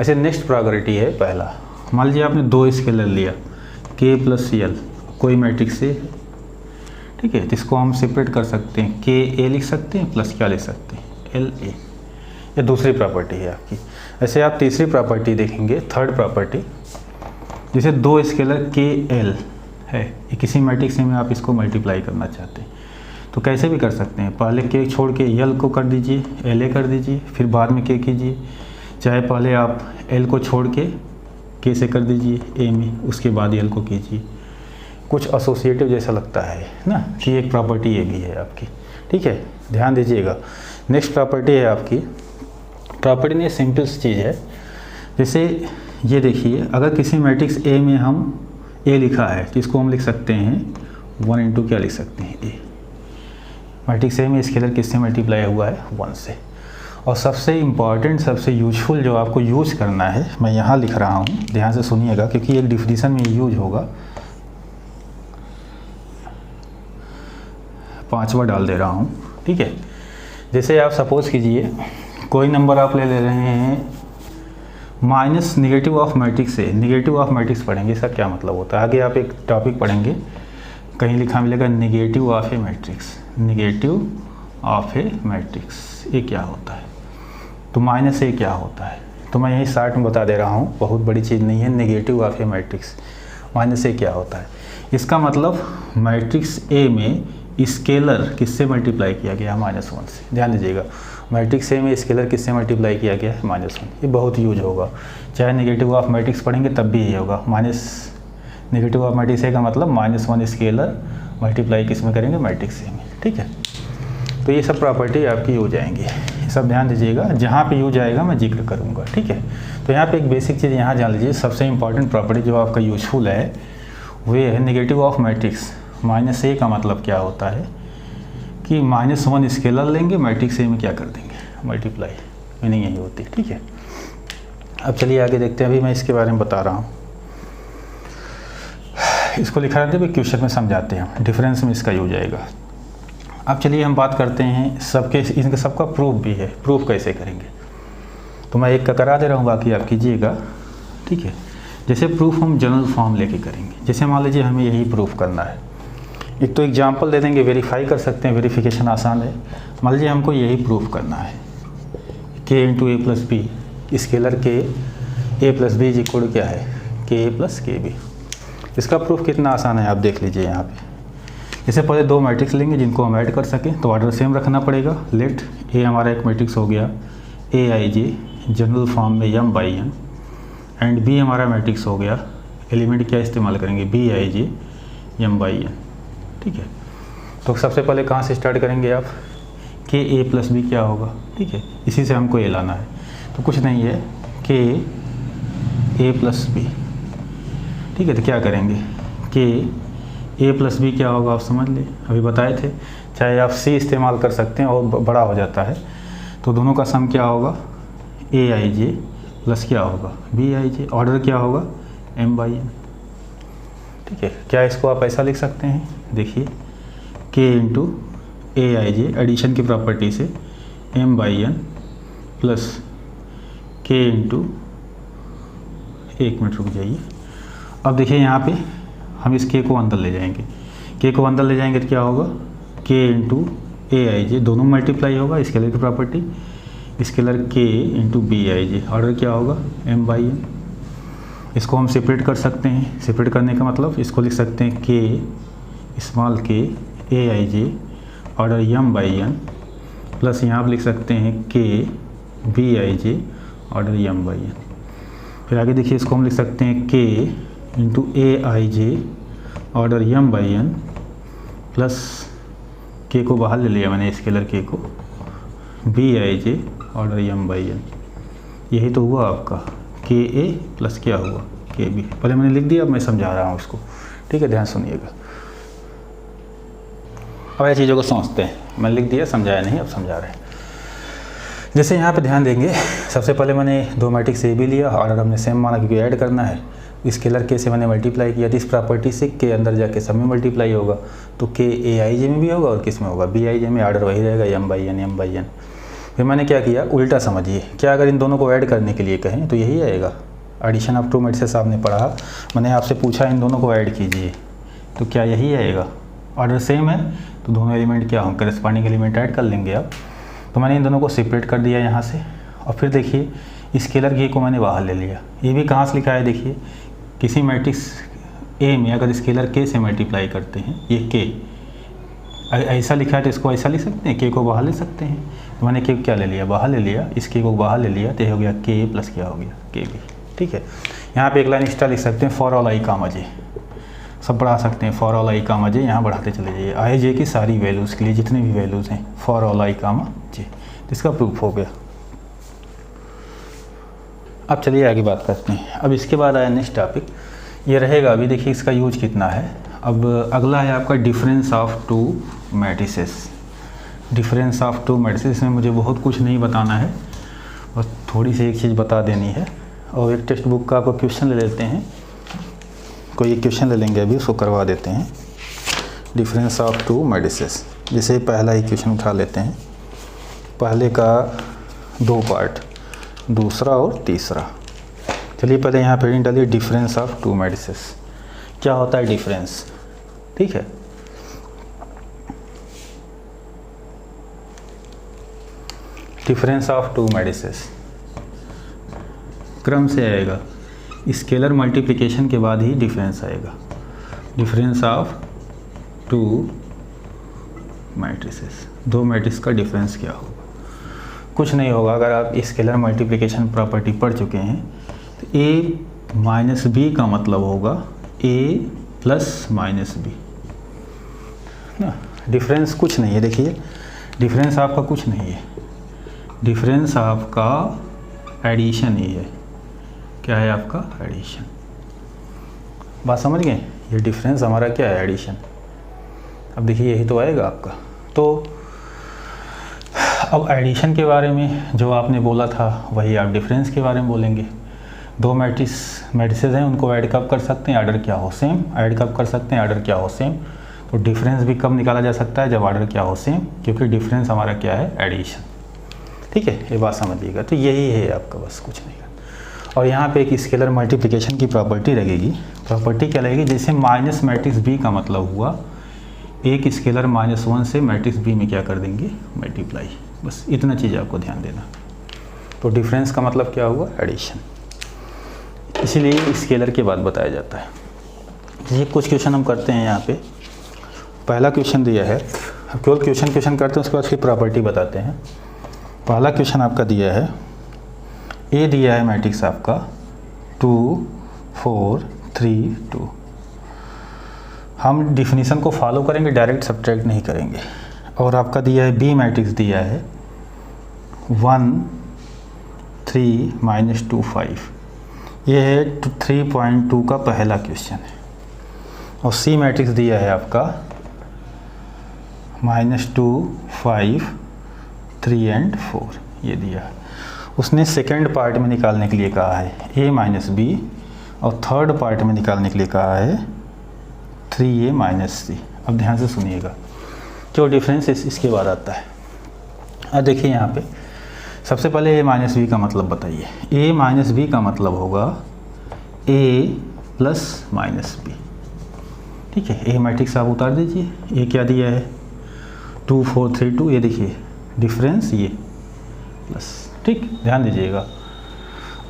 ऐसे नेक्स्ट प्रॉपर्टी है, पहला, मान लीजिए आपने 2 स्केलर लिया, k प्लस L, कोई मैट्रिक्स से, ठीक है, जिसको हम सेपरेट कर सकते हैं, KA लिख सकते हैं प्लस क्या लिख सकते हैं, LA। ये दूसरी प्रॉपर्टी है आपकी। ऐसे आप तीसरी प्रॉपर्टी देखेंगे, थर्ड प्रॉपर्टी, जैसे 2 स्केलर KL है, किसी मैट्रिक्स में आप इसको मल्टीप्लाई करना चाहते हैं तो कैसे भी कर सकते हैं। पहले k छोड़ के L को कर दीजिए, LA कर दीजिए, फिर बाद में k कीजिए। चाहे पहले आप L को छोड़ के k से कर दीजिए A में, उसके बाद L को कीजिए। कुछ एसोसिएटिव जैसा लगता है ना, कि एक प्रॉपर्टी ये भी है आपकी, ठीक है, ध्यान दीजिएगा। नेक्स्ट प्रॉपर्टी है आपकी, प्रॉपर्टी में सिंपल सी चीज़ है। जैसे ये देखिए, अगर किसी मैट्रिक्स A में हम A लिखा है तो इसको हम लिख सकते हैं 1 इंटू क्या लिख सकते हैं, A। मैट्रिक्स A में स्केलर किससे मल्टीप्लाई हुआ है, 1 से। और सबसे इम्पॉर्टेंट, सबसे यूजफुल जो आपको यूज करना है, मैं यहाँ लिख रहा हूँ, ध्यान से सुनिएगा, क्योंकि एक डिफिनीशन में यूज होगा। 5वां डाल दे रहा हूँ, ठीक है। जैसे आप सपोज कीजिए कोई नंबर आप ले रहे हैं माइनस निगेटिव ऑफ मैट्रिक्स से निगेटिव ऑफ मैट्रिक्स पढ़ेंगे, इसका क्या मतलब होता है। आगे आप एक टॉपिक पढ़ेंगे, कहीं लिखा मिलेगा negative of A matrix, negative of A matrix ये क्या होता है, तो माइनस ए क्या होता है। तो मैं यही शार्ट में बता दे रहा हूँ, बहुत बड़ी चीज़ नहीं है। Negative of A matrix minus A क्या होता है, इसका मतलब मैट्रिक्स ए में स्केलर किससे मल्टीप्लाई किया गया, -1 से। ध्यान दीजिएगा, मैट्रिक्स ए में स्केलर किससे मल्टीप्लाई किया गया है, -1। ये बहुत यूज होगा, चाहे निगेटिव ऑफ मैट्रिक्स पढ़ेंगे तब भी ये होगा। निगेटिव ऑफ मैट्रिक्स ए का मतलब -1 स्केलर मल्टीप्लाई किस में करेंगे, मैट्रिक्स ए में। ठीक है, तो ये सब प्रॉपर्टी आपकी यूज आएंगी, ये सब ध्यान दीजिएगा। जहाँ पे यूज आएगा मैं जिक्र करूँगा। ठीक है, तो यहाँ पे एक बेसिक चीज़ यहाँ जान लीजिए, सबसे इंपॉर्टेंट प्रॉपर्टी जो आपका यूजफुल है वो है निगेटिव ऑफ मैट्रिक्स। -a का मतलब क्या होता है कि -1 स्केलर लेंगे, मैट्रिक्स ए में क्या कर देंगे, मल्टीप्लाई, मीनिंग यही होती है। ठीक है, अब चलिए आगे देखते हैं। अभी मैं इसके बारे में बता रहा हूँ, इसको लिखा रहता है, क्वेश्चन में समझाते हैं, डिफरेंस में इसका यूज आएगा। अब चलिए हम बात करते हैं सबके, इनका सबका प्रूफ भी है, प्रूफ कैसे करेंगे। तो मैं एक का करा दे रहा हूँ, बाकी आप कीजिएगा। ठीक है, जैसे प्रूफ हम जनरल फॉर्म लेके करेंगे। जैसे मान लीजिए हमें यही प्रूफ करना है, एक तो एग्जाम्पल दे देंगे, वेरीफाई कर सकते हैं, वेरिफिकेशन आसान है। मान लीजिए हमको यही प्रूफ करना है, k × a + b, स्केलर के a + b इक्वल क्या है, ka + kb। इसका प्रूफ कितना आसान है आप देख लीजिए यहाँ पे। इससे पहले दो मैट्रिक्स लेंगे जिनको हम ऐड कर सकें, तो ऑर्डर सेम रखना पड़ेगा। लेट ए हमारा एक मैट्रिक्स हो गया aij जनरल फॉर्म में m/n, एंड बी हमारा मैट्रिक्स हो गया, एलिमेंट क्या इस्तेमाल करेंगे, bij m/n। ठीक है, तो सबसे पहले कहाँ से स्टार्ट करेंगे आप, k a + b क्या होगा। ठीक है, इसी से हमको ए लाना है, तो कुछ नहीं है, k a + b। ठीक है, तो क्या करेंगे, k a + b क्या होगा आप समझ ले, अभी बताए थे। चाहे आप c इस्तेमाल कर सकते हैं और बड़ा हो जाता है, तो दोनों का सम क्या होगा, aij प्लस क्या होगा, bij, ऑर्डर क्या होगा, m/n। ठीक है, क्या इसको आप ऐसा लिख सकते हैं, देखिए k × aij एडिशन की प्रॉपर्टी से m/n प्लस k × एक मिनट रुक जाइए। अब देखिए यहाँ पे हम इस k को अंदर ले जाएंगे, k को अंदर ले जाएंगे तो क्या होगा, k × aij, दोनों मल्टीप्लाई होगा, स्केलर की property, scalar k × bij, order क्या होगा, m/n। इसको हम सेपरेट कर सकते हैं, सेपरेट करने का मतलब इसको लिख सकते हैं k small k aij order m/n plus यहाँ पर लिख सकते हैं k bij ऑर्डर m/n। फिर आगे देखिए इसको हम लिख सकते हैं k × aij order m/n plus k को बाहर ले लिया मैंने, स्केलर k को, bij ऑर्डर m/n। यही तो हुआ आपका ka प्लस क्या हुआ, kb। पहले मैंने लिख दिया, अब मैं समझा रहा हूँ उसको। ठीक है, ध्यान सुनिएगा। अब ये चीज़ों को समझते हैं, मैंने लिख दिया, समझाया नहीं, अब समझा रहे हैं। जैसे यहाँ पे ध्यान देंगे, सबसे पहले मैंने दो मैट्रिक्स ए भी लिया, ऑर्डर हमने सेम माना क्योंकि ऐड करना है। स्केलर के से मैंने मल्टीप्लाई किया, तो इस प्रॉपर्टी से के अंदर जाके सब में मल्टीप्लाई होगा, तो के aij में भी होगा और किस में होगा, bij में, ऑर्डर वही रहेगा m/n। फिर मैंने क्या किया, उल्टा समझिए, क्या अगर इन दोनों को ऐड करने के लिए कहें तो यही आएगा, एडिशन ऑफ टू मैट्रिसेस आपने पढ़ा, मैंने आपसे पूछा इन दोनों को ऐड कीजिए, तो क्या यही आएगा, ऑर्डर सेम है तो दोनों एलिमेंट क्या होंगे, करस्पॉन्डिंग एलिमेंट ऐड कर लेंगे आप। तो मैंने इन दोनों को सेपरेट कर दिया यहाँ से, और फिर देखिए स्केलर के को मैंने बाहर ले लिया। ये भी कहाँ से लिखा है, देखिए किसी मैट्रिक्स ए में अगर स्केलर के से मल्टीप्लाई करते हैं, ये के ऐसा लिखा है तो इसको ऐसा लिख सकते हैं, के को बाहर ले सकते हैं। तो मैंने के क्या ले लिया, बाहर ले लिया, इस के को बाहर ले लिया, तो ये हो गया के प्लस क्या हो गया, के बी। ठीक है, यहाँ पे एक लाइन एक्स्ट्रा लिख सकते हैं, फॉर ऑल आई कामा जे, सब बढ़ा सकते हैं, फॉर ऑल आई कामा जे, यहाँ बढ़ाते चले जाइए, आई जे की सारी वैल्यूज़ के लिए जितने भी वैल्यूज़ हैं, फॉर ऑल आई कामा जे, इसका प्रूफ हो गया। अब चलिए आगे बात करते हैं। अब इसके बाद आया नेक्स्ट टॉपिक, ये रहेगा, अभी देखिए इसका यूज कितना है। अब अगला है आपका difference of to matrices. Difference of to matrices में मुझे बहुत कुछ नहीं बताना है, बस थोड़ी सी एक चीज़ बता देनी है। और एक टेक्स्ट बुक का आपको क्वेश्चन ले लेते हैं, कोई एक क्वेश्चन ले लेंगे अभी, उसको करवा देते हैं। डिफरेंस ऑफ टू मैट्रिसेस, जैसे पहला ही क्वेश्चन उठा लेते हैं, पहले का दो पार्ट, दूसरा और तीसरा। चलिए पहले यहाँ पे हेडिंग डालिए डिफरेंस ऑफ टू मैट्रिसेस। क्या होता है डिफरेंस, ठीक है। डिफरेंस ऑफ टू मैट्रिसेस क्रम से आएगा, स्केलर मल्टीप्लिकेशन के बाद ही डिफरेंस आएगा। डिफरेंस ऑफ टू मैट्रिसेस, दो मैट्रिक्स का डिफरेंस क्या होगा? कुछ नहीं होगा। अगर आप स्केलर मल्टीप्लिकेशन प्रॉपर्टी पढ़ चुके हैं तो a माइनस बी का मतलब होगा a प्लस माइनस बी ना। डिफरेंस कुछ नहीं है, देखिए डिफरेंस आपका कुछ नहीं है, डिफरेंस आपका एडिशन ही है। क्या है आपका? एडिशन। बात समझ गए? ये डिफरेंस हमारा क्या है? एडिशन। अब देखिए यही तो आएगा आपका। तो अब एडिशन के बारे में जो आपने बोला था वही आप डिफरेंस के बारे में बोलेंगे। दो मैट्रिसेस हैं, उनको ऐड कब कर सकते हैं? ऑर्डर क्या हो? सेम। ऐड कब कर सकते हैं? ऑर्डर क्या हो? सेम। तो डिफरेंस भी कब निकाला जा सकता है? जब ऑर्डर क्या हो? सेम, क्योंकि डिफरेंस हमारा क्या है? एडिशन। ठीक है, ये बात समझिएगा। तो यही है आपका, बस कुछ नहीं है। और यहाँ पे एक स्केलर मल्टीप्लिकेशन की प्रॉपर्टी लगेगी। प्रॉपर्टी क्या लगेगी? जैसे माइनस मैट्रिक्स बी का मतलब हुआ एक स्केलर -1 से मैट्रिक्स बी में क्या कर देंगे? मल्टीप्लाई। बस इतना चीज़ आपको ध्यान देना। तो डिफरेंस का मतलब क्या हुआ? एडिशन। इसीलिए स्केलर के बाद बताया जाता है। ये कुछ क्वेश्चन हम करते हैं यहाँ पे। पहला क्वेश्चन दिया है, अब केवल क्वेश्चन करते हैं, उसके बाद फिर प्रॉपर्टी बताते हैं। पहला क्वेश्चन आपका दिया है, ए दिया है मैट्रिक्स आपका 2 4 3 2। हम डिफिनीशन को फॉलो करेंगे, डायरेक्ट सब्ट्रैक्ट नहीं करेंगे। और आपका दिया है बी मैट्रिक्स दिया है 1 3 -2 5। ये है 3.2 का पहला क्वेश्चन है। और सी मैट्रिक्स दिया है आपका -2 5 3 और 4, ये दिया है। उसने सेकेंड पार्ट में निकालने के लिए कहा है a माइनस बी, और थर्ड पार्ट में निकालने के लिए कहा है 3a माइनस सी। अब ध्यान से सुनिएगा, जो डिफरेंस इसके बाद आता है। अब देखिए यहाँ पे सबसे पहले a माइनस बी का मतलब बताइए। a माइनस बी का मतलब होगा a प्लस माइनस बी। ठीक है, a मैट्रिक्स आप उतार दीजिए। a क्या दिया है? 2 4 3 2। ये देखिए डिफरेंस, ये प्लस। ठीक, ध्यान दीजिएगा।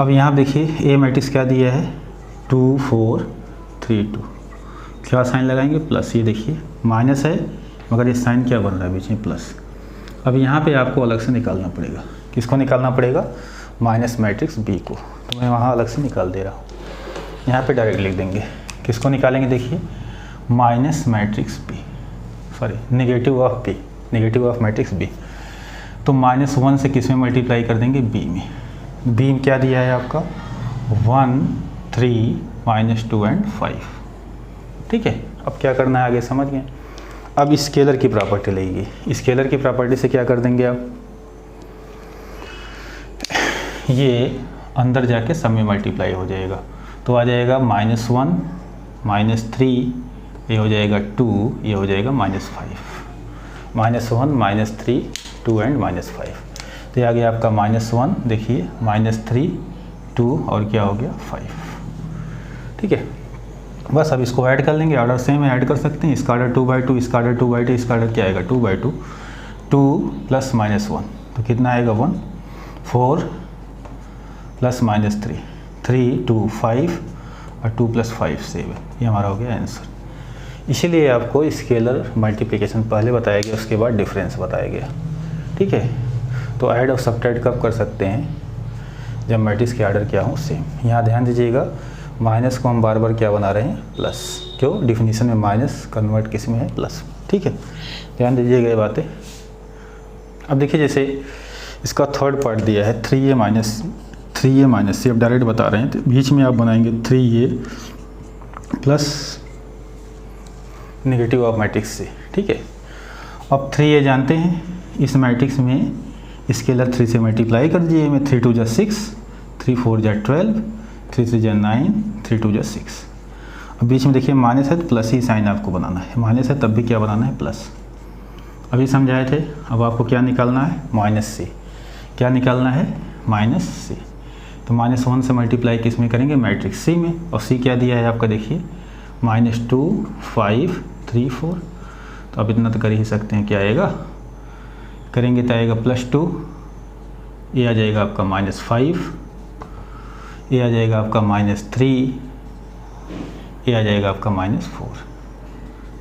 अब यहाँ देखिए a मैट्रिक्स क्या दिया है? 2 4 3 2। क्या साइन लगाएंगे? प्लस। ये देखिए माइनस है मगर ये साइन क्या बन रहा है? बीच में प्लस। अब यहाँ पे आपको अलग से निकालना पड़ेगा। किसको निकालना पड़ेगा? माइनस मैट्रिक्स बी को। तो मैं वहाँ अलग से निकाल दे रहा हूँ। यहाँ पे डायरेक्ट लिख देंगे। किसको निकालेंगे? देखिए minus matrix B, sorry negative of B, negative of matrix B. तो -1 से किस में मल्टीप्लाई कर देंगे? बी में। बी क्या दिया है आपका? 1 3 -2 और 5। ठीक है, अब क्या करना है आगे समझ गए। अब स्केलर की प्रॉपर्टी लगेगी। स्केलर की प्रॉपर्टी से क्या कर देंगे आप? ये अंदर जाके सब में मल्टीप्लाई हो जाएगा। तो आ जाएगा -1 -3, ये हो जाएगा 2, ये हो जाएगा -5। -1 -3 2 और -5। तो ये आ गया आपका -1, देखिए -3 2 और क्या हो गया? 5। ठीक है, बस अब इसको ऐड कर लेंगे। ऑर्डर सेम ऐड कर सकते हैं। इसका ऑर्डर 2/2, इसका ऑर्डर 2/2, इसका ऑर्डर क्या आएगा? 2/2। 2 प्लस -1 तो कितना आएगा? 1। 4 प्लस -3 3 2 5 और 2 + 5 7। ये हमारा हो गया आंसर। इसीलिए आपको स्केलर मल्टीप्लिकेशन पहले बताया गया, उसके बाद डिफरेंस बताया गया। ठीक है, तो ऐड और सब्ट्रैक्ट कब कर सकते हैं? जब मैट्रिक्स के ऑर्डर क्या हो? सेम। यहाँ ध्यान दीजिएगा, माइनस को हम बार बार क्या बना रहे हैं? प्लस। क्यों? डिफिनीशन में माइनस कन्वर्ट किस में है? प्लस। ठीक है, ध्यान दीजिएगा ये बातें। अब देखिए जैसे इसका थर्ड पार्ट दिया है 3a माइनस सी। अब डायरेक्ट बता रहे हैं, तो बीच में आप बनाएंगे 3a plus negative of matrix से। ठीक है, अब 3a जानते हैं, इस मैट्रिक्स में स्केलर 3 से मल्टीप्लाई कर दीजिए। में 3 2 = 6, 3 4 = 12, 3 3 = 9, 3 2 = 6। अब बीच में देखिए माइनस है तो प्लस ही साइन आपको बनाना है। माइनस है तब भी क्या बनाना है? प्लस। अभी समझाए थे। अब आपको क्या निकालना है? -c। क्या निकालना है? -c। तो -1 से मल्टीप्लाई किस में करेंगे, मैट्रिक्स सी में। और सी क्या दिया है आपका, देखिए -2 5 3 4। तो अब इतना तो कर ही सकते हैं, क्या आएगा, करेंगे तो आएगा +2, ये आ जाएगा आपका -5, ये आ जाएगा आपका -3, ये आ जाएगा आपका -4।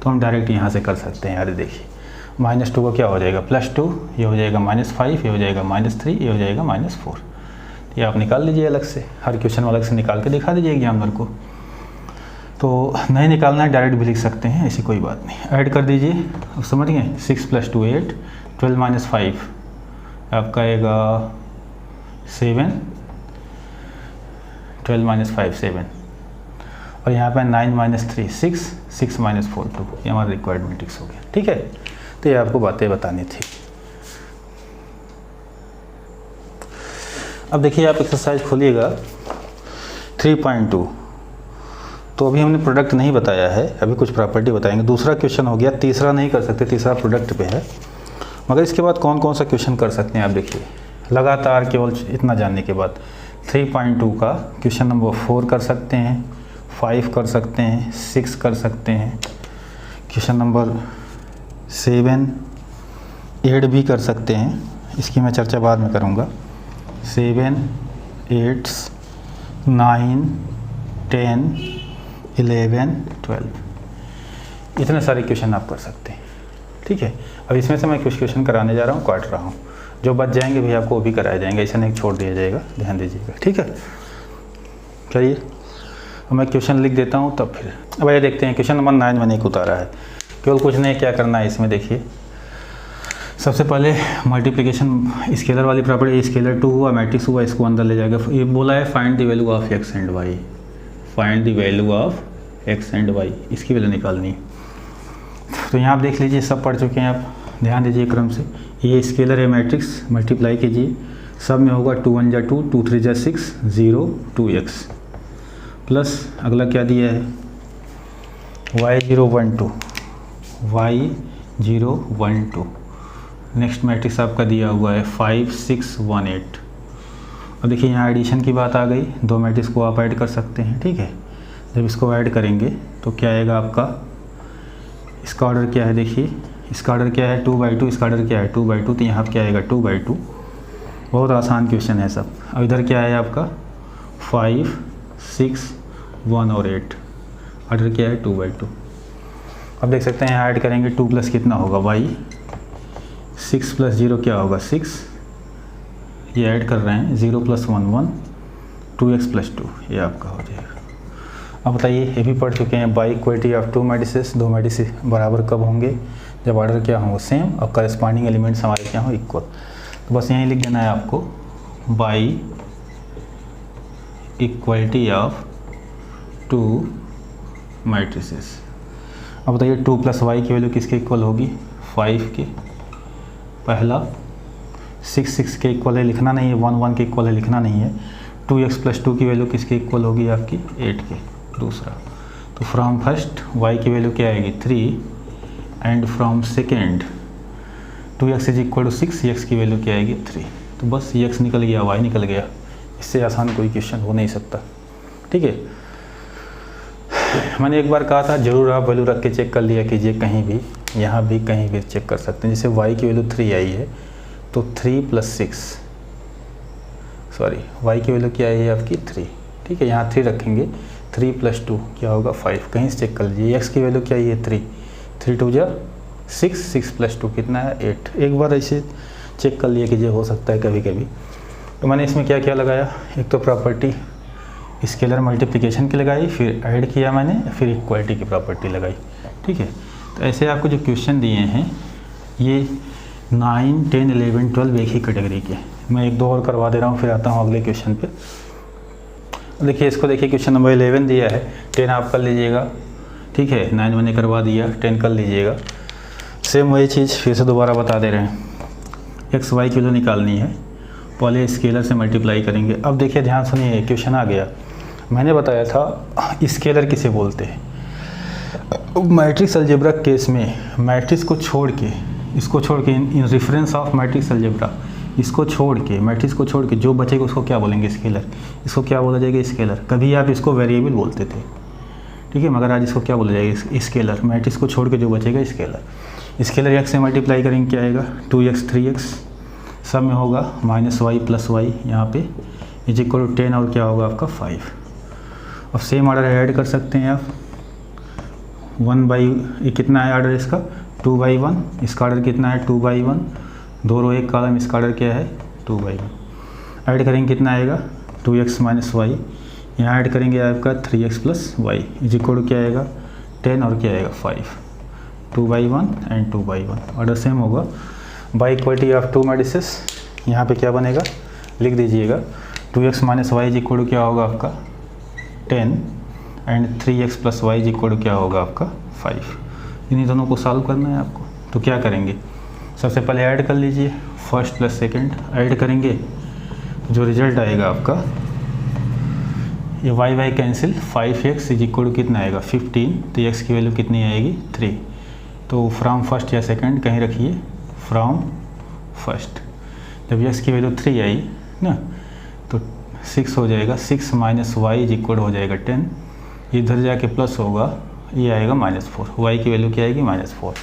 तो हम डायरेक्ट यहाँ से कर सकते हैं। यार देखिए -2 का क्या हो जाएगा, +2, ये हो जाएगा -5, ये हो जाएगा -3, ये हो जाएगा -4। ये आप निकाल लीजिए अलग से, हर क्वेश्चन अलग से निकाल के दिखा दीजिए एग्जामिनर को। तो नहीं निकालना है, डायरेक्ट भी लिख सकते हैं, ऐसी कोई बात नहीं। ऐड कर दीजिए, अब समझ गए, 6 + 2 8, 12 - 5 आपका आएगा 7, 12 - 5 7, और यहाँ पे 9 - 3 6, 6 - 4 2, ये हमारा रिक्वायर्ड मैट्रिक्स हो गया। ठीक है, तो ये आपको बातें बतानी थी। अब देखिए आप एक्सरसाइज खोलिएगा 3.2। तो अभी हमने प्रोडक्ट नहीं बताया है, अभी कुछ प्रॉपर्टी बताएंगे। दूसरा क्वेश्चन हो गया, तीसरा नहीं कर सकते, तीसरा प्रोडक्ट पे है। मगर इसके बाद कौन कौन सा क्वेश्चन कर सकते हैं आप देखिए, लगातार केवल इतना जानने के बाद। 3.2 का क्वेश्चन नंबर 4 कर सकते हैं, 5 कर सकते हैं, 6 कर सकते हैं, क्वेश्चन नंबर 7 8 भी कर सकते हैं। इसकी मैं चर्चा बाद में करूँगा। 7 8 9 10 11 12, इतने सारे क्वेश्चन आप कर सकते हैं। ठीक है, अब इसमें से मैं कुछ क्वेश्चन कराने जा रहा हूँ, काट रहा हूँ, जो बच जाएंगे भी आपको वो भी कराए जाएंगे, ऐसा नहीं छोड़ दिया जाएगा, ध्यान दीजिएगा। ठीक है, चलिए अब मैं क्वेश्चन लिख देता हूँ, तब फिर अब ये देखते हैं। क्वेश्चन नंबर 9 मैंने एक उतारा है, केवल कुछ नहीं, क्या करना है इसमें देखिए। सबसे पहले मल्टीप्लिकेशन स्केलर वाली प्रॉपर्टी, स्केलर 2 हुआ, मैट्रिक्स हुआ, इसको अंदर ले जाएगा। ये बोला है find the value of x and y, find the value of x and y, इसकी वैल्यू निकालनी। तो यहाँ आप देख लीजिए, सब पढ़ चुके हैं आप, ध्यान दीजिए क्रम से। ये स्केलर है, मैट्रिक्स मल्टीप्लाई कीजिए, सब में होगा 2 1 = 2, 2 3 = 6, 0 2x, प्लस अगला क्या दिया है, y0 1 2, y0 1 2। नेक्स्ट मैट्रिक्स आपका दिया हुआ है 5 6 1 8। और देखिए यहाँ एडिशन की बात आ गई, दो मैट्रिक्स को आप ऐड कर सकते हैं। ठीक है, जब इसको ऐड करेंगे तो क्या आएगा आपका, इसका ऑर्डर क्या है, देखिए इसका ऑर्डर क्या है 2/2, इसका ऑर्डर क्या है 2/2, तो यहाँ पर क्या आएगा 2/2। बहुत आसान क्वेश्चन है सब। अब इधर क्या है आपका 5 6 1 और 8, ऑर्डर क्या है 2/2। अब देख सकते हैं यहाँ ऐड करेंगे, 2 प्लस कितना होगा y, 6 + 0 क्या होगा 6, ये ऐड कर रहे हैं, 0 + 1 1, 2x + 2, ये आपका हो जाएगा। अब बताइए, ये भी पढ़ चुके हैं, बाई इक्वलिटी ऑफ 2 मैट्रिसेस, दो मैट्रिसेस बराबर कब होंगे, जब ऑर्डर क्या होंगे सेम और करस्पॉन्डिंग एलिमेंट्स हमारे क्या हो इक्वल। तो बस यहीं लिख देना है आपको, बाई इक्वलिटी ऑफ 2 मैट्रिसेस। अब बताइए 2 + y की वैल्यू किसके इक्वल होगी, 5 के, पहला 6 6 के इक्वल है, लिखना नहीं है, 1 1 के इक्वल है, लिखना नहीं है। 2x + 2 की वैल्यू किसके इक्वल होगी आपकी 8 के, दूसरा। तो फ्रॉम फर्स्ट y की वैल्यू क्या आएगी 3, and from second 2x = 6, x की वैल्यू क्या आएगी 3। तो बस x निकल गया, y निकल गया, इससे आसान कोई क्वेश्चन हो नहीं सकता। ठीक है, मैंने एक बार कहा था जरूर आप वैल्यू रख के चेक कर लिया कीजिए, कहीं भी, यहाँ भी कहीं भी चेक कर सकते हैं। जैसे y की वैल्यू 3 आई है, तो 3 + 6, सॉरी y की वैल्यू क्या आई है आपकी 3। ठीक है, यहाँ 3 रखेंगे, 3 + 2 क्या होगा 5, कहीं से चेक कर लीजिए। x की वैल्यू क्या आई है 3, 3 2 = 6, 6 + 2 कितना है 8। एक बार ऐसे चेक कर लिया कीजिए, हो सकता है कभी कभी। तो मैंने इसमें क्या क्या लगाया, एक तो प्रॉपर्टी स्केलर मल्टीप्लिकेशन की लगाई, फिर ऐड किया मैंने, फिर इक्वालिटी की प्रॉपर्टी लगाई। ठीक है, तो ऐसे आपको जो क्वेश्चन दिए हैं ये 9 10 11 12 एक ही कैटेगरी के। मैं एक दो और करवा दे रहा हूँ, फिर आता हूँ अगले क्वेश्चन पे। देखिए इसको देखिए, क्वेश्चन नंबर 11 दिया है, 10 आप कर लीजिएगा। ठीक है, 9 मैंने करवा दिया, 10 कर लीजिएगा। सेम वही चीज़ फिर से दोबारा बता दे रहे हैं, एक्स वाई की वैल्यू निकालनी है, पहले स्केलर से मल्टीप्लाई करेंगे। अब देखिए ध्यान सुनिए, क्वेश्चन आ गया, मैंने बताया था स्केलर किसे बोलते हैं। मैट्रिक्स अलजेब्रा केस में मैट्रिक्स को छोड़ के, इसको छोड़ के, in reference of matrix algebra, इसको छोड़ के, मैट्रिक्स को छोड़ के जो बचेगा उसको क्या बोलेंगे? स्केलर। इसको क्या बोला जाएगा? स्केलर। कभी आप इसको वेरिएबल बोलते थे, ठीक है, मगर आज इसको क्या बोला जाएगा? स्केलर। मैट्रिक्स को छोड़ के जो बचेगा स्केलर। स्केलर x से मल्टीप्लाई करेंगे क्या आएगा? 2x 3x, सब में होगा -y + y यहाँ पे = 10 और क्या होगा आपका 5। अब सेम ऑर्डर ऐड कर सकते हैं आप। 1/, कितना है ऑर्डर इसका? 2/1। इसका ऑर्डर कितना है? 2/1। 2 रो 1 कॉलम, इसका ऑर्डर क्या है? 2/1। ऐड करेंगे कितना आएगा? 2x - y। यहाँ ऐड करेंगे आपका 3x + y = क्या आएगा? 10 और क्या आएगा 5। 2/1 एंड 2/1 ऑर्डर सेम होगा। बाय इक्वलिटी ऑफ 2 मैट्रिसेस यहाँ पे क्या बनेगा? लिख दीजिएगा 2x - y = क्या होगा आपका 10 एंड 3x + y = क्या होगा आपका 5। इन्हीं दोनों को सॉल्व करना है आपको। तो क्या करेंगे? सबसे पहले ऐड कर लीजिए, फर्स्ट प्लस सेकंड ऐड करेंगे, जो रिजल्ट आएगा आपका ये y कैंसिल, 5x = कितना आएगा 15। तो x की वैल्यू कितनी आएगी? 3। तो फ्रॉम फर्स्ट या सेकंड कहीं रखिए, फ्रॉम फर्स्ट। जब x की वैल्यू 3 आई ना तो 6 हो जाएगा, 6 - y = हो जाएगा 10। इधर जाके प्लस होगा, ये आएगा -4। y की वैल्यू क्या आएगी? -4।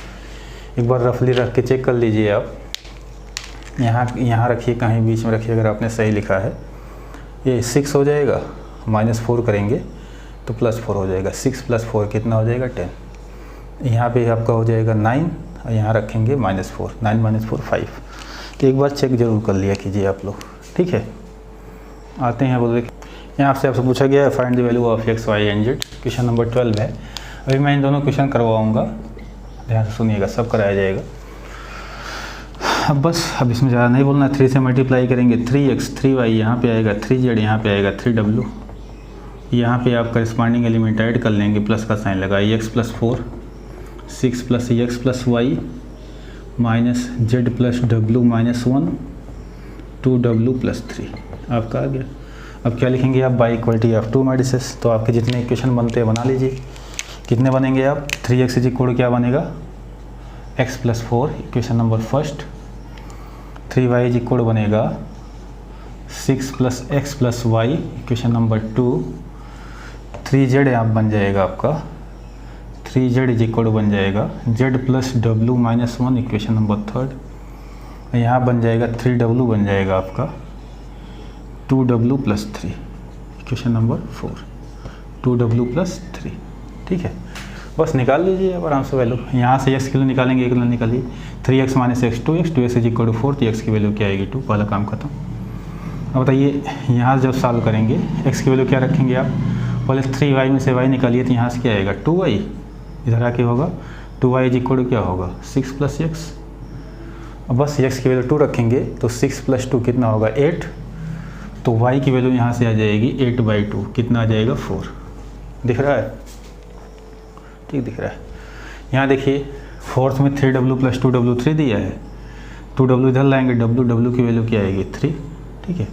एक बार रफली रख के चेक कर लीजिए आप। यहाँ रखिए, कहीं बीच में रखिए, अगर आपने सही लिखा है। ये 6 हो जाएगा, -4 करेंगे तो +4 हो जाएगा। 6 + 4 कितना हो जाएगा? 10। यहाँ पे आपका हो जाएगा 9 और यहाँ रखेंगे -4। 9 - 4 5। तो एक बार चेक जरूर कर लिया कीजिए आप लोग, ठीक है। आते हैं बोले, यहाँ आपसे पूछा गया है find the value of x, y and z। Question number 12 है। अभी मैं इन दोनों क्वेश्चन करवाऊँगा, ध्यान से सुनिएगा, सब कराया जाएगा। अब बस अब इसमें ज़्यादा नहीं बोलना। 3 से मल्टीप्लाई करेंगे 3x 3y, यहाँ पे आएगा 3z, यहाँ पे आएगा 3w। यहाँ पे आप करस्पॉन्डिंग एलिमेंट ऐड कर लेंगे, प्लस का साइन लगाइए, x + 4 6 + x + y -z + w -1 2w + 3 आपका आ गया। अब क्या लिखेंगे आप? Bye equality of 2 matrices. तो आपके जितने इक्वेशन बनते हैं बना लीजिए। कितने बनेंगे आप? 3x = क्या बनेगा? x + 4 equation number first. 3y = बनेगा 6 + x + y equation number 2। 3z आप बन जाएगा आपका, 3z = बन जाएगा z + w -1 equation number third. यहाँ बन जाएगा 3w बन जाएगा आपका 2w + 3 इक्वेशन नंबर 4। 2w + 3, ठीक है। बस निकाल लीजिए अब आराम से वैल्यू। यहाँ से x की वैल्यू निकालेंगे, एक वैल्यू निकालिए। 3x - x 2x 2x = 4, तो x की वैल्यू क्या आएगी? 2। पहला काम खत्म। अब बताइए यहाँ जब सॉल्व करेंगे x की वैल्यू क्या रखेंगे आप? पहले 3y में से y निकालिए, तो यहाँ से क्या आएगा? 2y। इधर आके होगा 2y = क्या होगा? 6 + x। अब बस x की वैल्यू 2 रखेंगे, तो 6 + 2 कितना होगा? 8। तो y की वैल्यू यहाँ से आ जाएगी 8/2, कितना आ जाएगा? 4। दिख रहा है? ठीक दिख रहा है। यहाँ देखिए फोर्थ में 3w + 2w 3 दिया है। 2w इधर लाएंगे, w की वैल्यू क्या आएगी? 3, ठीक है।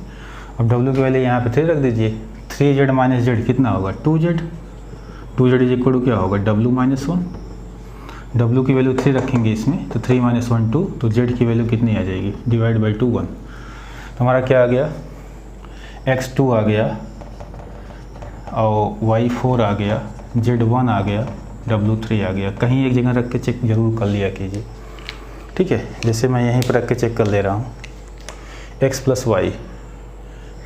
अब w की वैल्यू यहाँ पे 3 रख दीजिए। 3z - z कितना होगा? 2z। 2z = क्या होगा? w -1। w की वैल्यू 3 रखेंगे इसमें, तो 3 - 1 2, तो z की वैल्यू कितनी आ जाएगी? /2 1। तो हमारा क्या आ गया? x 2 आ गया और y 4 आ गया, z 1 आ गया, w 3 आ गया। कहीं एक जगह रख के चेक जरूर कर लिया कीजिए, ठीक है। जैसे मैं यहीं पर रख के चेक कर ले रहा हूँ। x + y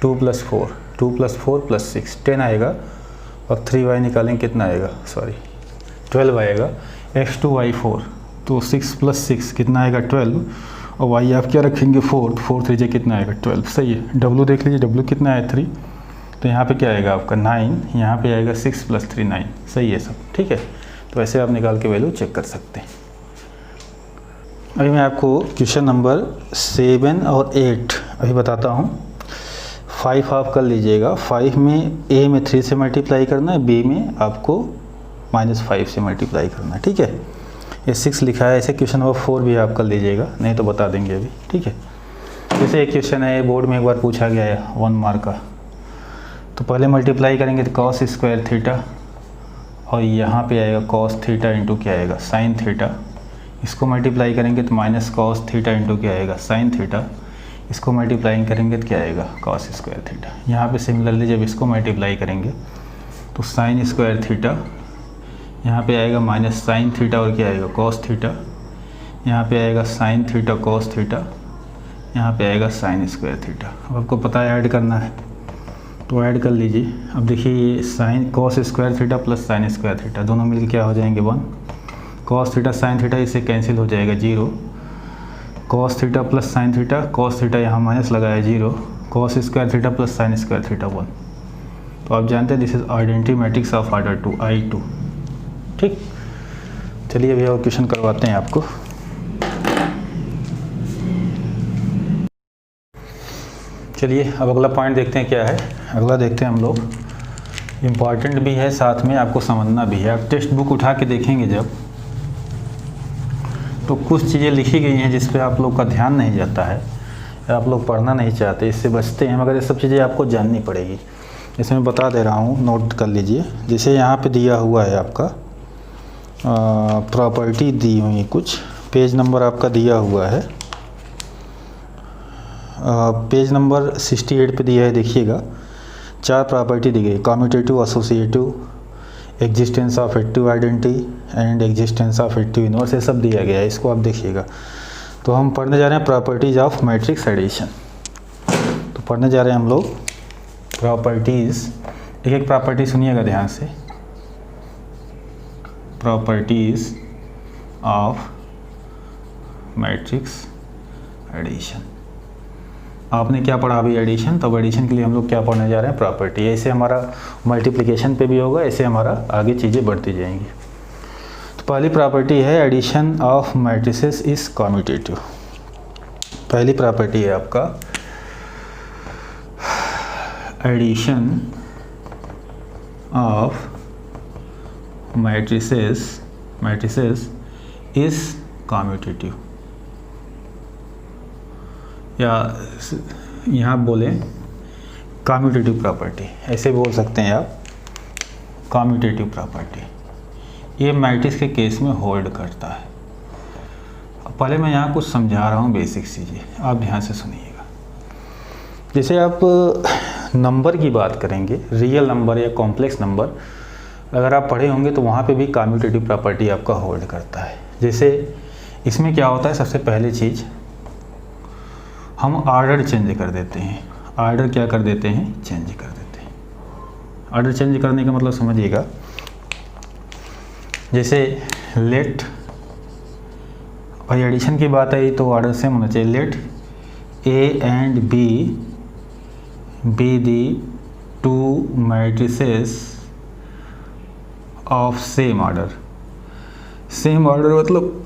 2 + 4 2 + 4 + 6 10 आएगा, और 3y निकालेंगे कितना आएगा? सॉरी 12 आएगा। x 2 y 4, तो 6 + 6 कितना आएगा? 12। और y आप क्या रखेंगे? 4, 4 3 कितना आएगा? 12। सही है। w देख लीजिए, w कितना है? 3। तो यहाँ पे क्या आएगा आपका? 9। यहाँ पे आएगा 6 + 3 9। सही है सब, ठीक है। तो ऐसे आप निकाल के वैल्यू चेक कर सकते हैं। अभी मैं आपको क्वेश्चन नंबर 7 और 8 अभी बताता हूँ। 5 आप कर लीजिएगा। 5 में a में 3 से मल्टीप्लाई करना है, b में आपको -5 से मल्टीप्लाई करना है, ठीक है। ये 6 लिखा है, ऐसे क्वेश्चन नंबर 4 भी आप कर लीजिएगा, नहीं तो बता देंगे अभी, ठीक है। जैसे एक क्वेश्चन है बोर्ड में एक बार पूछा गया है 1 मार्क का, तो पहले मल्टीप्लाई करेंगे तो cos² थीटा, और यहाँ पे आएगा cos थीटा इंटू क्या आएगा? sin theta. इसको मल्टीप्लाई करेंगे तो -cos थीटा इंटू क्या आएगा? sin theta. इसको मल्टीप्लाइंग करेंगे तो क्या आएगा कॉस स्क्वायर थीटा। यहाँ पे सिमिलरली जब इसको मल्टीप्लाई करेंगे तो साइन स्क्वायर थीटा, यहाँ पे आएगा माइनस साइन थीटा और क्या आएगा कॉस थीटा, यहाँ पे आएगा साइन थीटा कॉस थीटा, यहाँ पे आएगा साइन स्क्वायर थीटा। अब आपको पता है ऐड करना है तो ऐड कर लीजिए। अब देखिए ये sine cos square theta plus sine square theta दोनों मिलकर क्या हो जाएंगे 1, कॉस थीटा साइन थीटा इससे कैंसिल हो जाएगा 0, cos theta plus sine theta, cos theta यहाँ माइनस लगाया 0, cos square theta plus sine square theta 1। तो आप जानते हैं this is identity matrix of order 2 I2। ठीक, चलिए अभी और क्वेश्चन करवाते हैं आपको। चलिए अब अगला पॉइंट देखते हैं क्या है। अगला देखते हैं हम लोग, इम्पॉर्टेंट भी है साथ में आपको समझना भी है। आप टेक्स्ट बुक उठा के देखेंगे जब तो कुछ चीज़ें लिखी गई हैं जिस पे आप लोग का ध्यान नहीं जाता है, आप लोग पढ़ना नहीं चाहते, इससे बचते हैं, मगर ये सब चीज़ें आपको जाननी पड़ेगी। इसमें बता दे रहा हूँ, नोट कर लीजिए। जैसे यहाँ पे दिया हुआ है आपका प्रॉपर्टी दी हुई कुछ, पेज नंबर आपका दिया हुआ है, पेज नंबर 68 पे दिया है। देखिएगा 4 प्रॉपर्टी दी गई, commutative, associative, existence of additive identity and existence of additive inverse, ये सब दिया गया है। इसको आप देखिएगा। तो हम पढ़ने जा रहे हैं प्रॉपर्टीज ऑफ मैट्रिक्स एडिशन। तो पढ़ने जा रहे हैं हम लोग प्रॉपर्टीज़, एक एक प्रॉपर्टी सुनिएगा ध्यान से। Properties of matrix addition. आपने क्या पढ़ा अभी एडिशन, तो एडिशन के लिए हम लोग क्या पढ़ने जा रहे हैं प्रॉपर्टी। ऐसे हमारा मल्टीप्लिकेशन पे भी होगा, ऐसे हमारा आगे चीज़ें बढ़ती जाएंगी। तो पहली प्रॉपर्टी है addition of matrices is commutative. पहली प्रॉपर्टी है आपका addition of matrices is commutative, या यहाँ बोलें कम्यूटेटिव प्रॉपर्टी, ऐसे बोल सकते हैं आप कम्यूटेटिव प्रॉपर्टी। ये मैट्रिक्स के केस में होल्ड करता है। पहले मैं यहाँ कुछ समझा रहा हूँ बेसिक चीज़ें, आप ध्यान से सुनिएगा। जैसे आप नंबर की बात करेंगे, रियल नंबर या कॉम्प्लेक्स नंबर अगर आप पढ़े होंगे तो वहाँ पे भी कम्यूटेटिव प्रॉपर्टी आपका होल्ड करता है। जैसे इसमें क्या होता है, सबसे पहली चीज़ हम ऑर्डर चेंज कर देते हैं। ऑर्डर क्या कर देते हैं, चेंज कर देते हैं। ऑर्डर चेंज करने का मतलब समझिएगा, जैसे लेट, भाई एडिशन की बात आई तो ऑर्डर सेम होना चाहिए। Let A and B the 2 matrices of same order. Same order मतलब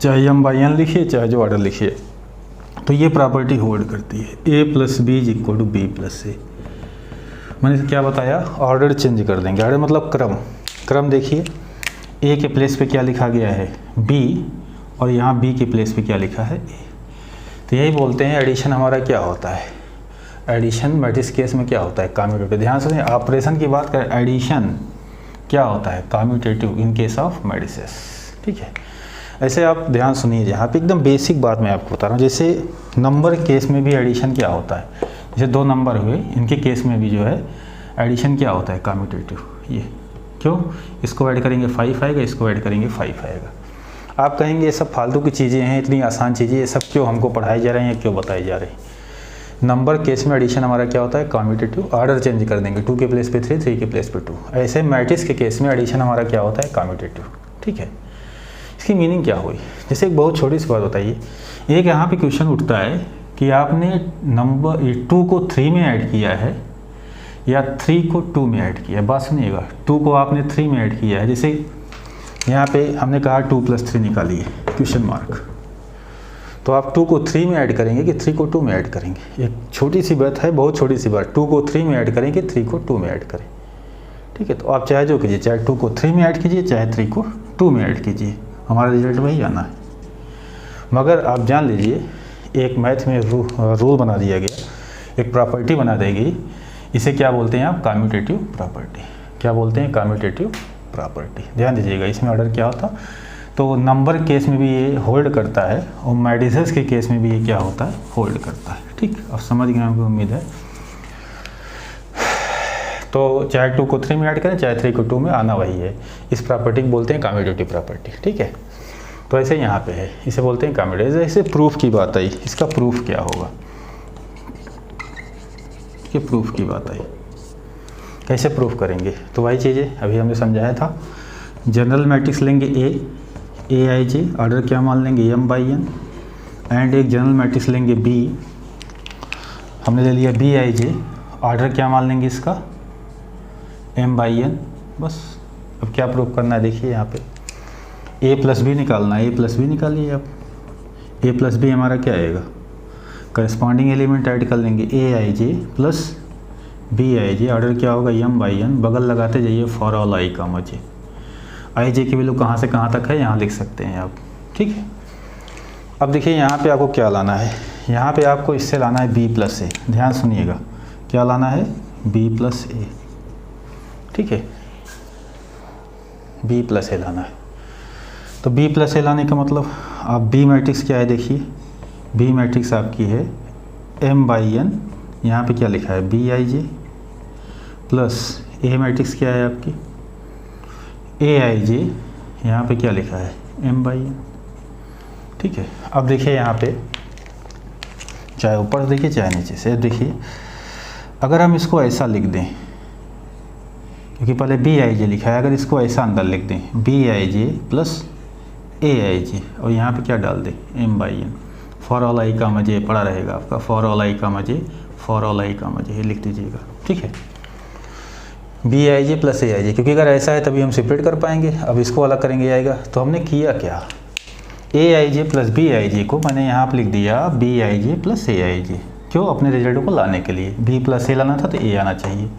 चाहे हम बाई एन लिखिए चाहे जो ऑर्डर लिखिए, तो ये प्रॉपर्टी होल्ड करती है। A plus B is equal to B plus A. मैंने क्या बताया, ऑर्डर चेंज कर देंगे। ऑर्डर मतलब क्रम देखिए, ए के प्लेस पे क्या लिखा गया है बी, और यहाँ बी के प्लेस पे क्या लिखा है ए। तो यही बोलते हैं एडिशन हमारा क्या होता है। एडिशन मैट्रिक्स केस में क्या होता है, कम्यूटेटिव। ध्यान से ऑपरेशन की बात करें, एडिशन क्या होता है, commutative in case of matrices. ठीक है, ऐसे आप ध्यान सुनिए, जहाँ पे एकदम बेसिक बात मैं आपको बता रहा हूँ। जैसे नंबर केस में भी एडिशन क्या होता है, जैसे 2 नंबर हुए, इनके केस में भी जो है एडिशन क्या होता है, कम्यूटेटिव। ये क्यों, इसको ऐड करेंगे 5 आएगा, इसको ऐड करेंगे 5 आएगा। आप कहेंगे ये सब फालतू की चीज़ें हैं, इतनी आसान चीज़ें, ये सब क्यों हमको पढ़ाई जा रही हैं, क्यों बताई जा रही हैं। नंबर केस में एडिशन हमारा क्या होता है, कम्यूटेटिव। ऑर्डर चेंज कर देंगे, 2 के प्लेस पे 3, 3 के प्लेस पे 2। ऐसे मैट्रिक्स के केस में एडिशन हमारा क्या होता है, कम्यूटेटिव। ठीक है, इसकी मीनिंग क्या हुई। जैसे एक बहुत छोटी सी बात बताइए, एक यहाँ पे क्वेश्चन उठता है कि आपने नंबर 2 को 3 में ऐड किया है या 3 को 2 में ऐड किया है। बात सुनिएगा, 2 को आपने 3 में ऐड किया है। जैसे यहाँ पे हमने कहा 2 + 3 निकालिए, क्वेश्चन मार्क। तो आप 2 को 3 में ऐड करेंगे कि 3 को 2 में ऐड करेंगे। एक छोटी सी बात है, बहुत छोटी सी बात, 2 को 3 में ऐड करेंगे, 3 को 2 में ऐड करें। ठीक है, तो आप चाहे जो कीजिए, चाहे 2 को 3 में ऐड कीजिए, चाहे 3 को 2 में ऐड कीजिए, हमारा रिजल्ट वही आना है। मगर आप जान लीजिए, एक मैथ में रूल बना दिया गया, एक प्रॉपर्टी बना देगी, इसे क्या बोलते हैं आप, कम्यूटेटिव प्रॉपर्टी। क्या बोलते हैं, कम्यूटेटिव प्रॉपर्टी। ध्यान दीजिएगा, इसमें ऑर्डर क्या होता, तो नंबर केस में भी ये होल्ड करता है और मैट्रिसेस के केस में भी ये क्या होता है, होल्ड करता है। ठीक, अब समझ गए हमको, उम्मीद है। तो चाहे 2 को 3 में ऐड करें, चाहे 3 को 2 में, आना वही है। इस प्रॉपर्टी को बोलते हैं कम्यूटेटिव प्रॉपर्टी। ठीक है, तो ऐसे यहाँ पे है, इसे बोलते हैं कम्यूटेटिव। ऐसे प्रूफ की बात आई, इसका प्रूफ क्या होगा, कि प्रूफ की बात आई, कैसे प्रूफ करेंगे? तो वही चीज़ें अभी हमने समझाया था। जनरल मैट्रिक्स लेंगे ए आई जे, ऑर्डर क्या मान लेंगे m बाई n, एंड एक जनरल मैट्रिक्स लेंगे B, हमने ले लिया B आई जे, ऑर्डर क्या मान लेंगे इसका m बाई n। बस अब क्या प्रूफ करना है, देखिए यहाँ पे a प्लस बी निकालना है, a प्लस बी निकालिए। अब a प्लस बी हमारा क्या आएगा, करस्पॉन्डिंग एलिमेंट ऐड कर लेंगे A I J plus B I J, order क्या होगा m बाई n, बगल लगाते जाइए for all i comma j। I J की वैल्यू कहाँ से कहाँ तक है, यहाँ लिख सकते हैं आप। ठीक है, अब देखिए यहाँ पे आपको क्या लाना है, यहाँ पे आपको इससे लाना है b प्लस ए। ध्यान सुनिएगा, क्या लाना है, b प्लस ए। ठीक है, b प्लस ए लाना है। तो b प्लस ए लाने का मतलब आप b मैट्रिक्स क्या है, देखिए b मैट्रिक्स आपकी है m बाई n, यहाँ पे क्या लिखा है b I J, plus a matrix क्या है आपकी a आई जे, यहाँ पे क्या लिखा है m बाई n। ठीक है, अब देखिए यहाँ पे चाहे ऊपर देखिए चाहे नीचे से, देखिए अगर हम इसको ऐसा लिख दें, क्योंकि पहले बी आई जे लिखा है, अगर इसको ऐसा अंदर लिख दें B I J plus A I जे, और यहाँ पे क्या डाल दें m by n, for all I comma J पड़ा रहेगा आपका, for all I comma J, for all I comma J, लिख दीजिएगा। ठीक है, B I J plus A I जे, क्योंकि अगर ऐसा है तभी हम सेपरेट कर पाएंगे। अब इसको अलग करेंगे आएगा, तो हमने किया क्या, ए I J plus B I J को मैंने यहाँ पर लिख दिया B I J plus A I जे, क्यों, अपने रिजल्ट को लाने के लिए। बी प्लस ए लाना था तो ए आना चाहिए।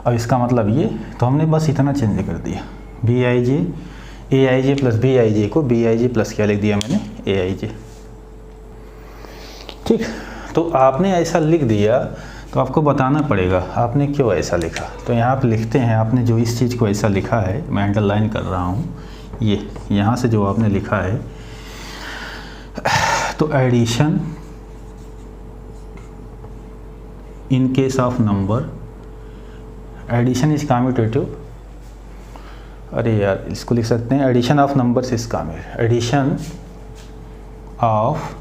अब इसका मतलब ये, तो हमने बस इतना चेंज कर दिया, B I J, A I J plus B I J को बी आई जे प्लस क्या लिख दिया मैंने, ए आई जे। ठीक, तो आपने ऐसा लिख दिया तो आपको बताना पड़ेगा आपने क्यों ऐसा लिखा। तो यहाँ पे लिखते हैं, आपने जो इस चीज़ को ऐसा लिखा है, मैं अंडरलाइन कर रहा हूँ, ये यहाँ से जो आपने लिखा है, तो addition in case of number, addition is commutative, अरे यार इसको लिख सकते हैं addition of numbers is commutative, addition of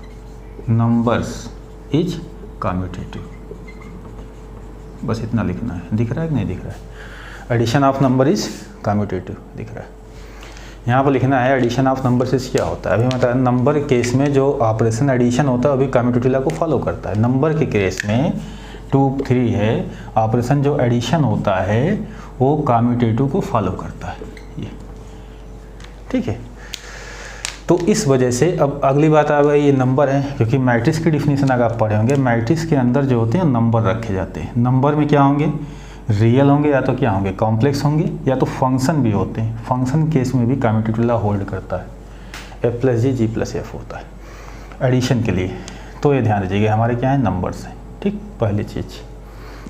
numbers is commutative, बस इतना लिखना है। दिख रहा है कि नहीं दिख रहा है, addition of number is commutative दिख रहा है। यहाँ पर लिखना है एडिशन ऑफ नंबर्स इज क्या होता है, अभी मतलब नंबर केस में जो ऑपरेशन एडिशन होता है अभी कम्यूटेटिव लॉ को फॉलो करता है। नंबर के केस में 2 3 है, ऑपरेशन जो एडिशन होता है वो कम्यूटेटिव को फॉलो करता है ये। ठीक है, तो इस वजह से अब अगली बात आ गई, ये नंबर है, क्योंकि मैट्रिक्स की डिफिनीशन अगर आप पढ़े होंगे, मैट्रिक्स के अंदर जो होते हैं नंबर रखे जाते हैं। नंबर में क्या होंगे, रियल होंगे, या तो क्या होंगे कॉम्प्लेक्स होंगे, या तो फंक्शन भी होते हैं। फंक्शन केस में भी कम्यूटेटिव लॉ होल्ड करता है, f प्लस जी, जी प्लस एफ होता है एडिशन के लिए। तो ये ध्यान दीजिएगा, हमारे क्या है नंबर्स हैं। ठीक, पहली चीज़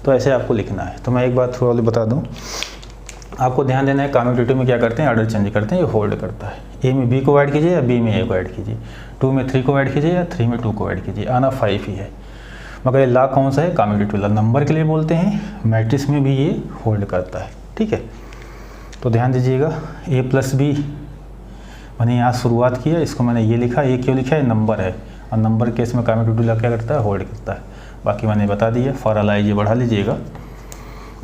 तो ऐसे आपको लिखना है। तो मैं एक बात थोड़ा बता दूँ, आपको ध्यान देना है कम्यूटेटिव में क्या करते हैं, ऑर्डर चेंज करते हैं, ये होल्ड करता है। ए में बी को ऐड कीजिए या बी में ए को ऐड कीजिए, 2 में 3 को ऐड कीजिए या 3 में 2 को ऐड कीजिए, आना 5 ही है। मगर ये लॉ कौन सा है, कम्यूटेटिव लॉ, नंबर के लिए बोलते हैं, मैट्रिक्स में भी ये होल्ड करता है। ठीक है, तो ध्यान दीजिएगा, ए प्लस बी मैंने यहाँ शुरुआत किया, इसको मैंने ये लिखा, ये क्यों लिखा है, नंबर है, और नंबर केस में कम्यूटेटिव लॉ क्या करता है, होल्ड करता है। बाकी मैंने बता दिया, फॉर ऑल आई जे बढ़ा लीजिएगा।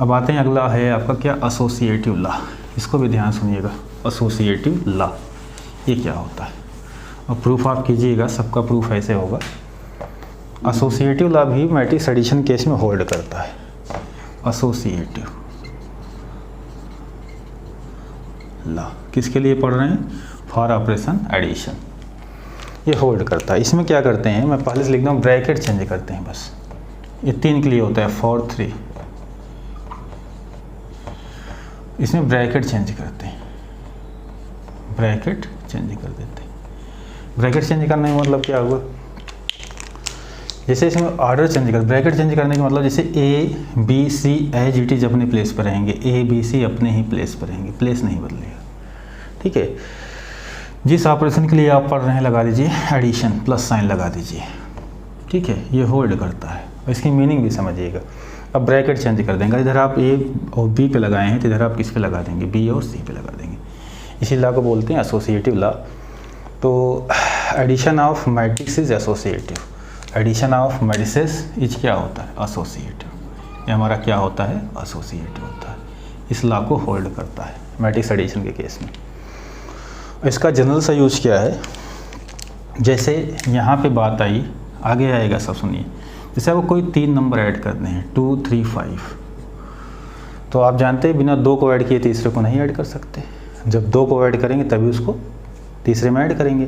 अब आते हैं, अगला है आपका क्या, एसोसिएटिव लॉ। इसको भी ध्यान सुनिएगा, एसोसिएटिव लॉ ये क्या होता है, और प्रूफ आप कीजिएगा, सबका प्रूफ ऐसे होगा। एसोसिएटिव लॉ भी मैट्रिक्स एडिशन केस में होल्ड करता है। एसोसिएटिव लॉ किसके लिए पढ़ रहे हैं, फॉर ऑपरेशन एडिशन, ये होल्ड करता है। इसमें क्या करते हैं, मैं पहले से लिख दूँ, ब्रैकेट चेंज करते हैं बस, ये 3 के लिए होता है, 4 3, इसमें ब्रैकेट चेंज करते हैं, ब्रैकेट चेंज कर देते हैं। ब्रैकेट चेंज करने का मतलब क्या होगा, जैसे इसमें ऑर्डर चेंज कर, ब्रैकेट चेंज करने का मतलब जैसे A B C as it is अपने प्लेस पर रहेंगे, ए बी सी अपने ही प्लेस पर रहेंगे, प्लेस नहीं बदलेगा। ठीक है, जिस ऑपरेशन के लिए आप पढ़ रहे हैं लगा दीजिए एडिशन, प्लस साइन लगा दीजिए, ठीक है। ये होल्ड करता है, इसकी मीनिंग भी समझिएगा। अब ब्रैकेट चेंज कर देंगे, इधर आप ए और बी पे लगाए हैं तो इधर आप किस पे लगा देंगे, बी और सी पे लगा देंगे। इसी लॉ को बोलते हैं एसोसिएटिव लॉ। तो addition of matrix is associative, addition of matrices is क्या होता है, एसोसिएटिव। ये हमारा क्या होता है, एसोसिएटिव होता है। इस लॉ को होल्ड करता है मैट्रिक्स एडिशन के केस में। इसका जनरल सा यूज क्या है, जैसे यहाँ पे बात आई, आगे आएगा सब सुनिए। जैसे आपको कोई 3 नंबर ऐड करने हैं 2, 3, 5, तो आप जानते हैं बिना 2 को ऐड किए तीसरे को नहीं ऐड कर सकते। जब 2 को ऐड करेंगे तभी उसको तीसरे में ऐड करेंगे।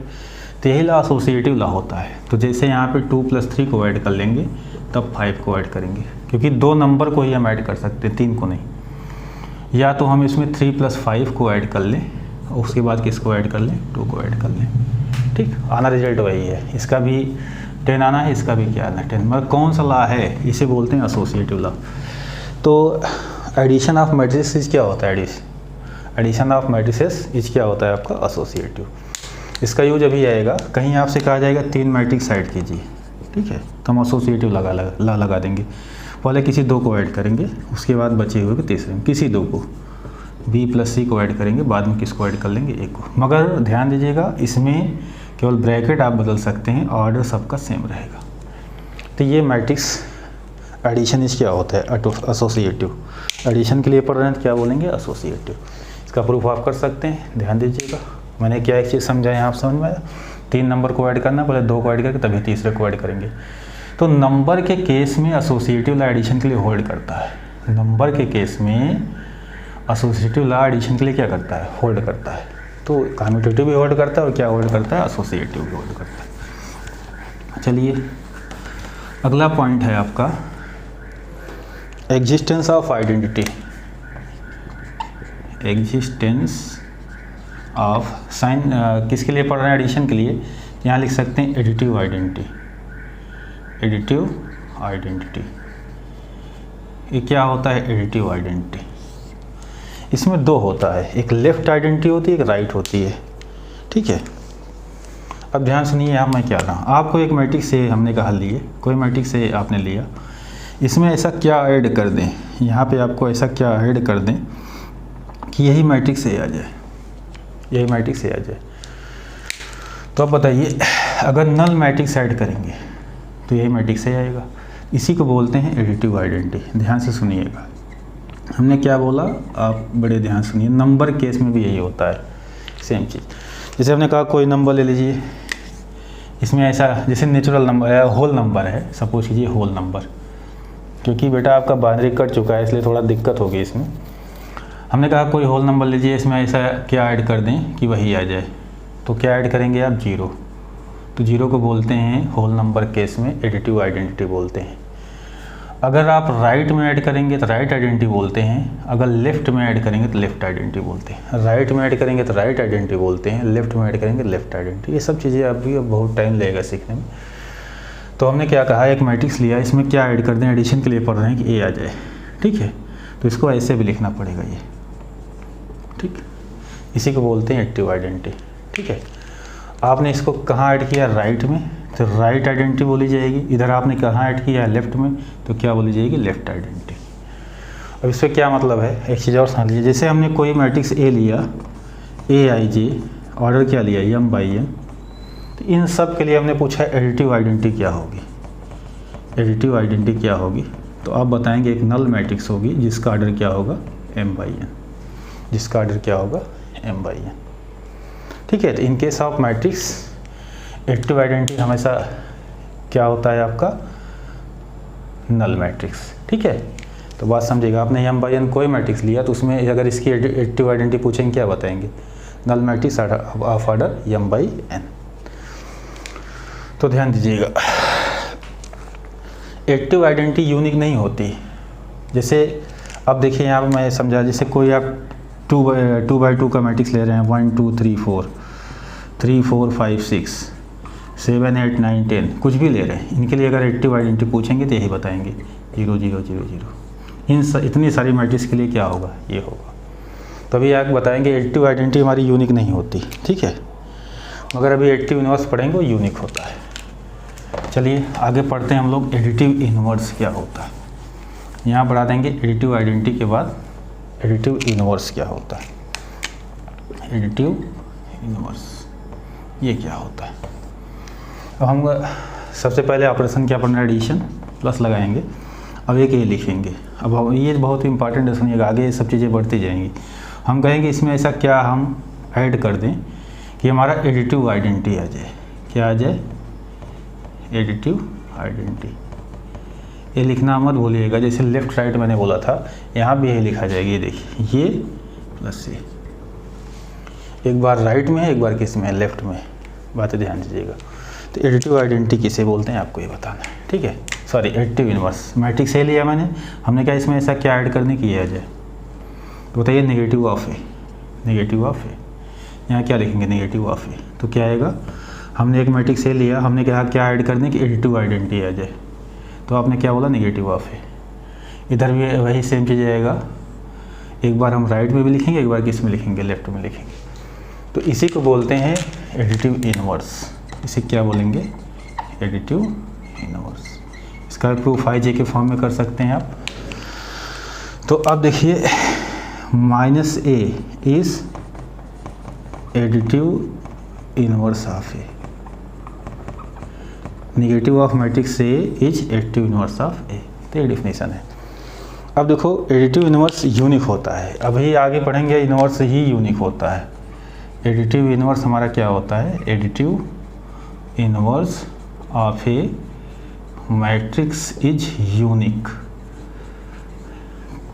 तो यही लॉ एसोसिएटिव लॉ होता है। तो जैसे यहाँ पे 2 + 3 को ऐड कर लेंगे तब 5 को ऐड करेंगे, क्योंकि 2 नंबर को ही हम ऐड कर सकते हैं, 3 को नहीं। या तो हम इसमें 3 + 5 को ऐड कर लें, उसके बाद किसको ऐड कर लें, 2 को ऐड कर लें, ठीक। आना रिजल्ट वही है, इसका भी 10 आना है, इसका भी क्या आना है 10। मगर कौन सा लॉ है, इसे बोलते हैं एसोसिएटिव लॉ। तो एडिशन ऑफ मैट्रिसेस क्या होता है, एडिशन ऑफ मैट्रिसेस इज क्या होता है आपका, एसोसिएटिव। इसका यूज अभी आएगा, कहीं आपसे कहा जाएगा 3 मैट्रिक्स ऐड कीजिए, ठीक है, तो हम एसोसिएटिव लॉ लगा देंगे। पहले किसी 2 को ऐड करेंगे, उसके बाद बचे हुए तीसरे में किसी 2 को, B + C को ऐड करेंगे, बाद में किसको ऐड कर लेंगे, A को। मगर ध्यान दीजिएगा, इसमें केवल ब्रैकेट आप बदल सकते हैं, ऑर्डर सबका सेम रहेगा। तो ये मैट्रिक्स एडिशन इस क्या होता है, एसोसिएटिव। एडिशन के लिए पढ़ रहे हैं तो क्या बोलेंगे, एसोसिएटिव। इसका प्रूफ आप कर सकते हैं, ध्यान दीजिएगा। मैंने क्या एक चीज़ समझाया, आप समझ में आया। 3 नंबर को ऐड करना, पहले 2 को ऐड करके तभी तीसरे को ऐड करेंगे। तो नंबर के केस में एसोसिएटिव लॉ एडिशन के लिए होल्ड करता है। नंबर के केस में एसोसिएटिव लॉ एडिशन के लिए क्या करता है, होल्ड करता है। तो कम्यूटेटिव भी होल्ड करता है और क्या होल्ड करता है, एसोसिएटिव भी होल्ड करता है। चलिए अगला पॉइंट है आपका existence of identity. Existence of sine किसके लिए पढ़ रहे हैं, एडिशन के लिए। यहाँ लिख सकते हैं एडिटिव आइडेंटिटी। एडिटिव आइडेंटिटी ये क्या होता है, एडिटिव आइडेंटिटी। इसमें 2 होता है, एक लेफ्ट आइडेंटिटी होती है, एक राइट होती है, ठीक है। अब ध्यान सुनिए, यहाँ मैं क्या कहा, आपको एक मैट्रिक्स से हमने कहा लिए, कोई मैट्रिक्स से आपने लिया, इसमें ऐसा क्या ऐड कर दें, यहाँ पे आपको ऐसा क्या ऐड कर दें कि यही मैट्रिक्स से आ जाए, यही मैट्रिक्स से आ जाए। तो अब बताइए, अगर नल मैट्रिक्स ऐड करेंगे तो यही मैट्रिक्स से आएगा। इसी को बोलते हैं एडिटिव आइडेंटिटी। ध्यान से सुनिएगा, हमने क्या बोला, आप बड़े ध्यान सुनिए। नंबर केस में भी यही होता है, सेम चीज़। जैसे हमने कहा कोई नंबर ले लीजिए, इसमें ऐसा जैसे नेचुरल नंबर है, होल नंबर है, सपोज कीजिए होल नंबर, क्योंकि बेटा आपका बाइनरी कट चुका है इसलिए थोड़ा दिक्कत होगी इसमें। हमने कहा कोई होल नंबर लीजिए, इसमें ऐसा क्या ऐड कर दें कि वही आ जाए, तो क्या ऐड करेंगे आप, 0। तो 0 को बोलते हैं होल नंबर केस में एडिटिव आइडेंटिटी बोलते हैं। अगर आप राइट में ऐड करेंगे तो राइट आइडेंटिटी बोलते हैं, अगर लेफ्ट में ऐड करेंगे तो लेफ्ट आइडेंटिटी बोलते हैं। राइट में ऐड करेंगे तो राइट आइडेंटिटी बोलते हैं, लेफ्ट में ऐड करेंगे लेफ्ट आइडेंटिटी। ये सब चीज़ें अभी अब बहुत टाइम लगेगा सीखने में। तो हमने क्या कहा, एक मैट्रिक्स लिया, इसमें क्या ऐड कर दें, एडिशन के लिए पढ़ रहे हैं कि A आ जाए, ठीक है। तो इसको ऐसे भी लिखना पड़ेगा ये, ठीक। इसी को बोलते हैं एडिटिव आइडेंटिटी, ठीक है। आपने इसको कहाँ ऐड किया, राइट में, तो राइट आइडेंटिटी बोली जाएगी। इधर आपने कहाँ ऐड किया है, लेफ्ट में, तो क्या बोली जाएगी, लेफ्ट आइडेंटिटी। अब इससे क्या मतलब है, एक चीज़ और समझ लीजिए। जैसे हमने कोई मैट्रिक्स A लिया, AIJ, ऑर्डर क्या लिया, M/N, तो इन सब के लिए हमने पूछा एडिटिव आइडेंटिटी क्या होगी, एडिटिव आइडेंटिटी क्या होगी। तो आप बताएंगे एक नल मैट्रिक्स होगी जिसका ऑर्डर क्या होगा, M/N, जिसका ऑर्डर क्या होगा, M/N, ठीक है। तो इन case of matrix additive identity हमेशा क्या होता है आपका, नल मैट्रिक्स, ठीक है। तो बात समझिएगा, आपने M/N कोई मैट्रिक्स लिया तो उसमें अगर इसकी एडिटिव आइडेंटिटी पूछेंगे क्या बताएंगे, null matrix of order M/N। तो ध्यान दीजिएगा, एडिटिव आइडेंटिटी यूनिक नहीं होती। जैसे अब देखिए यहाँ पर मैं समझा, जैसे कोई आप 2x2 का मैट्रिक्स ले रहे हैं, 1 2 3 4 3 4 5 6 7 8 9 10 कुछ भी ले रहे हैं, इनके लिए अगर एडिटिव आइडेंटिटी पूछेंगे तो यही बताएंगे 0 0 0 0। इतनी सारी मैट्रिक्स के लिए क्या होगा, ये होगा। तभी आप बताएंगे एडिटिव आइडेंटिटी हमारी यूनिक नहीं होती, ठीक है। मगर अभी एडिटिव इन्वर्स पढ़ेंगे वो यूनिक होता है। चलिए आगे पढ़ते हैं हम लोग एडिटिव इन्वर्स क्या होता है। यहाँ बढ़ा देंगे एडिटिव आइडेंटिटी के बाद एडिटिव इन्वर्स क्या होता है। एडिटिव इन्वर्स ये क्या होता है। अब हम सबसे पहले ऑपरेशन क्या पढ़ना है, एडिशन प्लस लगाएंगे। अब एक ये लिखेंगे। अब ये बहुत ही इंपॉर्टेंट है, सुनिएगा, आगे ये सब चीज़ें बढ़ती जाएंगी। हम कहेंगे इसमें ऐसा क्या हम ऐड कर दें कि हमारा एडिटिव आइडेंटिटी आ जाए। क्या आ जाए, एडिटिव आइडेंटिटी। ये लिखना मत भूलिएगा, जैसे लेफ्ट राइट मैंने बोला था, यहाँ भी यही लिखा जाएगा। ये देखिए, ये प्लस ये एक बार राइट में है, एक बार किस में है, लेफ्ट में। बातें ध्यान दीजिएगा। तो एडिटिव आइडेंटिटी किसे बोलते हैं आपको ये बताना है, ठीक है। Sorry, additive inverse matrix A लिया मैंने, हमने क्या इसमें ऐसा क्या ऐड करने की है आ जाए, तो बताइए negative of A. Negative of A, यहाँ क्या लिखेंगे, नेगेटिव ऑफ ए। तो क्या आएगा, हमने एक मैट्रिक्स ए लिया, हमने कहा क्या ऐड करने की, एडिटिव आइडेंटिटी आ जाए, तो आपने क्या बोला, नेगेटिव ऑफ ए। इधर भी वही सेम चीज़ आएगा, एक बार हम राइट में भी लिखेंगे, एक बार किस में लिखेंगे, लेफ्ट में लिखेंगे। तो इसी को बोलते हैं एडिटिव इन्वर्स। इसे क्या बोलेंगे, एडिटिव इन्वर्स। इसका प्रूफ आई के फॉर्म में कर सकते हैं आप। तो अब देखिए, minus A is additive inverse of A. Negative of matrix A is additive inverse of A. तो ये डिफिनेशन है। अब देखो, एडिटिव इन्वर्स यूनिक होता है। अभी आगे पढ़ेंगे, इन्वर्स ही यूनिक होता है। एडिटिव इन्वर्स हमारा क्या होता है, additive inverse of A matrix is unique.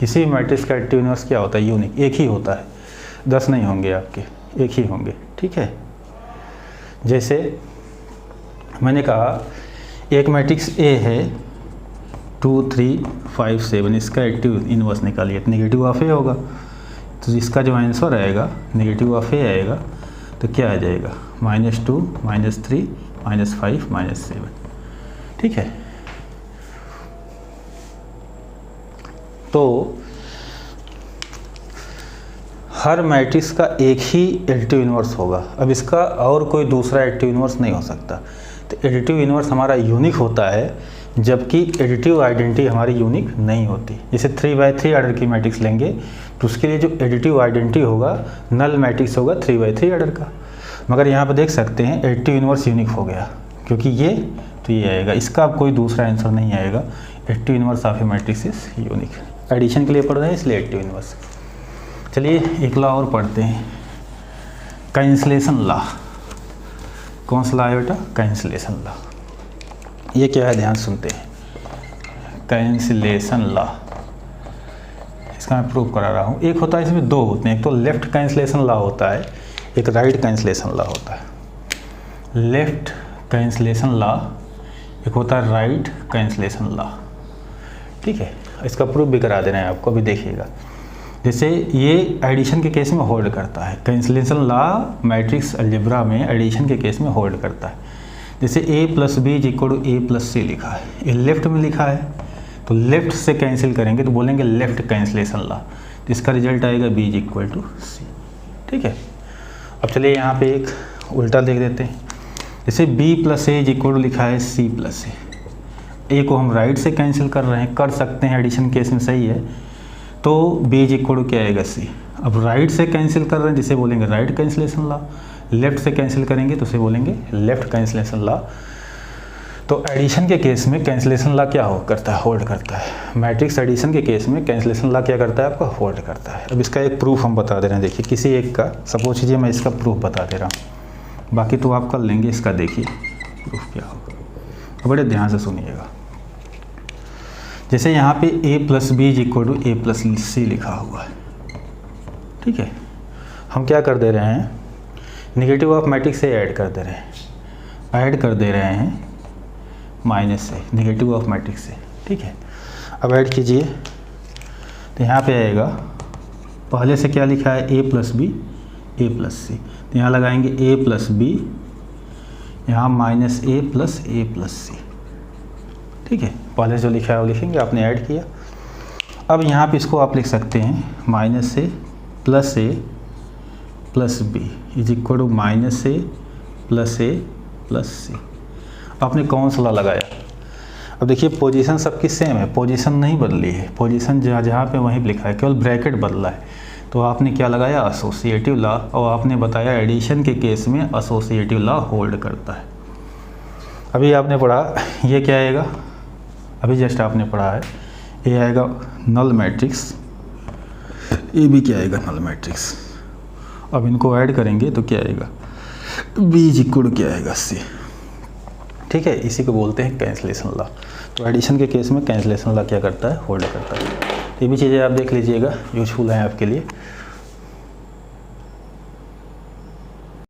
किसी मैट्रिक्स का एडिटिव इन्वर्स क्या होता है, यूनिक, एक ही होता है, 10 नहीं होंगे आपके, एक ही होंगे, ठीक है। जैसे मैंने कहा एक मैट्रिक्स ए है 2 3 5 7, इसका एडिटिव इन्वर्स निकालिए, तो नेगेटिव ऑफ ए होगा। तो इसका जो आंसर आएगा नेगेटिव ऑफ ए आएगा, तो क्या आ जाएगा, -2 -3 -5 -7, ठीक है। तो हर मैट्रिक्स का एक ही एडिटिव इन्वर्स होगा। अब इसका और कोई दूसरा एडिटिव इन्वर्स नहीं हो सकता। तो एडिटिव इन्वर्स हमारा यूनिक होता है, जबकि एडिटिव आइडेंटिटी हमारी यूनिक नहीं होती। जैसे 3/3 ऑर्डर की मैट्रिक्स लेंगे तो उसके लिए जो एडिटिव आइडेंटिटी होगा, नल मैट्रिक्स होगा 3/3 ऑर्डर का। मगर यहाँ पर देख सकते हैं एडिटिव इन्वर्स यूनिक हो गया, क्योंकि ये तो ये आएगा, इसका कोई दूसरा आंसर नहीं आएगा। Additive inverse of A matrix is unique. Addition के लिए पढ़ रहे हैं इसलिए एडिटिव इन्वर्स। चलिए एक लॉ और पढ़ते हैं, कैंसलेशन लॉ। कौन सा लॉ है बेटा, कैंसलेशन लॉ। ये क्या है, ध्यान सुनते हैं। कैंसलेशन लॉ, इसका मैं प्रूव करा रहा हूँ। एक होता है, इसमें दो होते हैं, एक तो लेफ्ट कैंसलेशन लॉ होता है, एक राइट कैंसलेशन लॉ होता है। लेफ्ट कैंसलेशन लॉ, एक होता है राइट कैंसलेशन लॉ, ठीक है। इसका प्रूफ भी करा देना है आपको, अभी देखिएगा। जैसे ये एडिशन के केस में होल्ड करता है, कैंसलेशन लॉ मैट्रिक्स अलजेब्रा में एडिशन के केस में होल्ड करता है। जैसे a + b = a + c लिखा है, ये लेफ्ट में लिखा है, तो लेफ्ट से कैंसिल करेंगे तो बोलेंगे लेफ्ट कैंसलेशन लॉ, तो इसका रिजल्ट आएगा b = c, ठीक है। अब चलिए यहाँ पे एक उल्टा देख देते हैं। जैसे b + a = लिखा है c + a, a को हम राइट से कैंसिल कर रहे हैं, कर सकते हैं, एडिशन केस में सही है। तो b = क्या आएगा c। अब राइट से कैंसिल कर रहे हैं, जिसे बोलेंगे राइट कैंसलेशन लॉ। लेफ्ट से कैंसिल करेंगे तो उसे बोलेंगे लेफ्ट कैंसलेशन लॉ। तो एडिशन के केस में कैंसलेशन लॉ क्या करता है, होल्ड करता है। मैट्रिक्स एडिशन के केस में कैंसलेशन लॉ क्या करता है, आपका होल्ड करता है। अब इसका एक प्रूफ हम बता दे रहे हैं, देखिए किसी एक का, सपोज कीजिए मैं इसका प्रूफ बता दे रहा हूँ, बाकी तो आप कर लेंगे। इसका देखिए प्रूफ क्या होगा, बड़े ध्यान से सुनिएगा। जैसे यहाँ पे a + b = a + c लिखा हुआ है, ठीक है। हम क्या कर दे रहे हैं, नेगेटिव ऑफ मैट्रिक्स से ऐड कर दे रहे हैं, ऐड कर दे रहे हैं माइनस से, नेगेटिव ऑफ मैट्रिक्स से, ठीक है। अब ऐड कीजिए तो यहाँ पे आएगा, पहले से क्या लिखा है, a + b a + c, तो यहाँ लगाएंगे a + b, यहाँ -a + a + c, ठीक है। पहले जो लिखा है वो लिखेंगे, आपने ऐड किया। अब यहाँ पे इसको आप लिख सकते हैं -a + a + b = -a plus A plus C. आपने कौन सा लॉ लगाया? अब देखिए पोजीशन सबकी सेम है, पोजीशन नहीं बदली है, पोजीशन जहाँ जहाँ पे वहीं लिखा है, केवल ब्रैकेट बदला है। तो आपने क्या लगाया? Associative law. और आपने बताया एडिशन के केस में एसोसिएटिव लॉ होल्ड करता है। अभी आपने पढ़ा ये क्या आएगा, अभी जस्ट आपने पढ़ा है ये आएगा नल मैट्रिक्स, ये भी क्या आएगा? Null matrix. अब इनको ऐड करेंगे तो क्या आएगा? बी इज इक्वल क्या आएगा? सी। ठीक है, इसी को बोलते हैं कैंसलेशन लॉ। तो एडिशन के केस में कैंसलेशन लॉ क्या करता है? होल्ड करता है। ये भी चीज़ें आप देख लीजिएगा, यूजफुल हैं आपके लिए।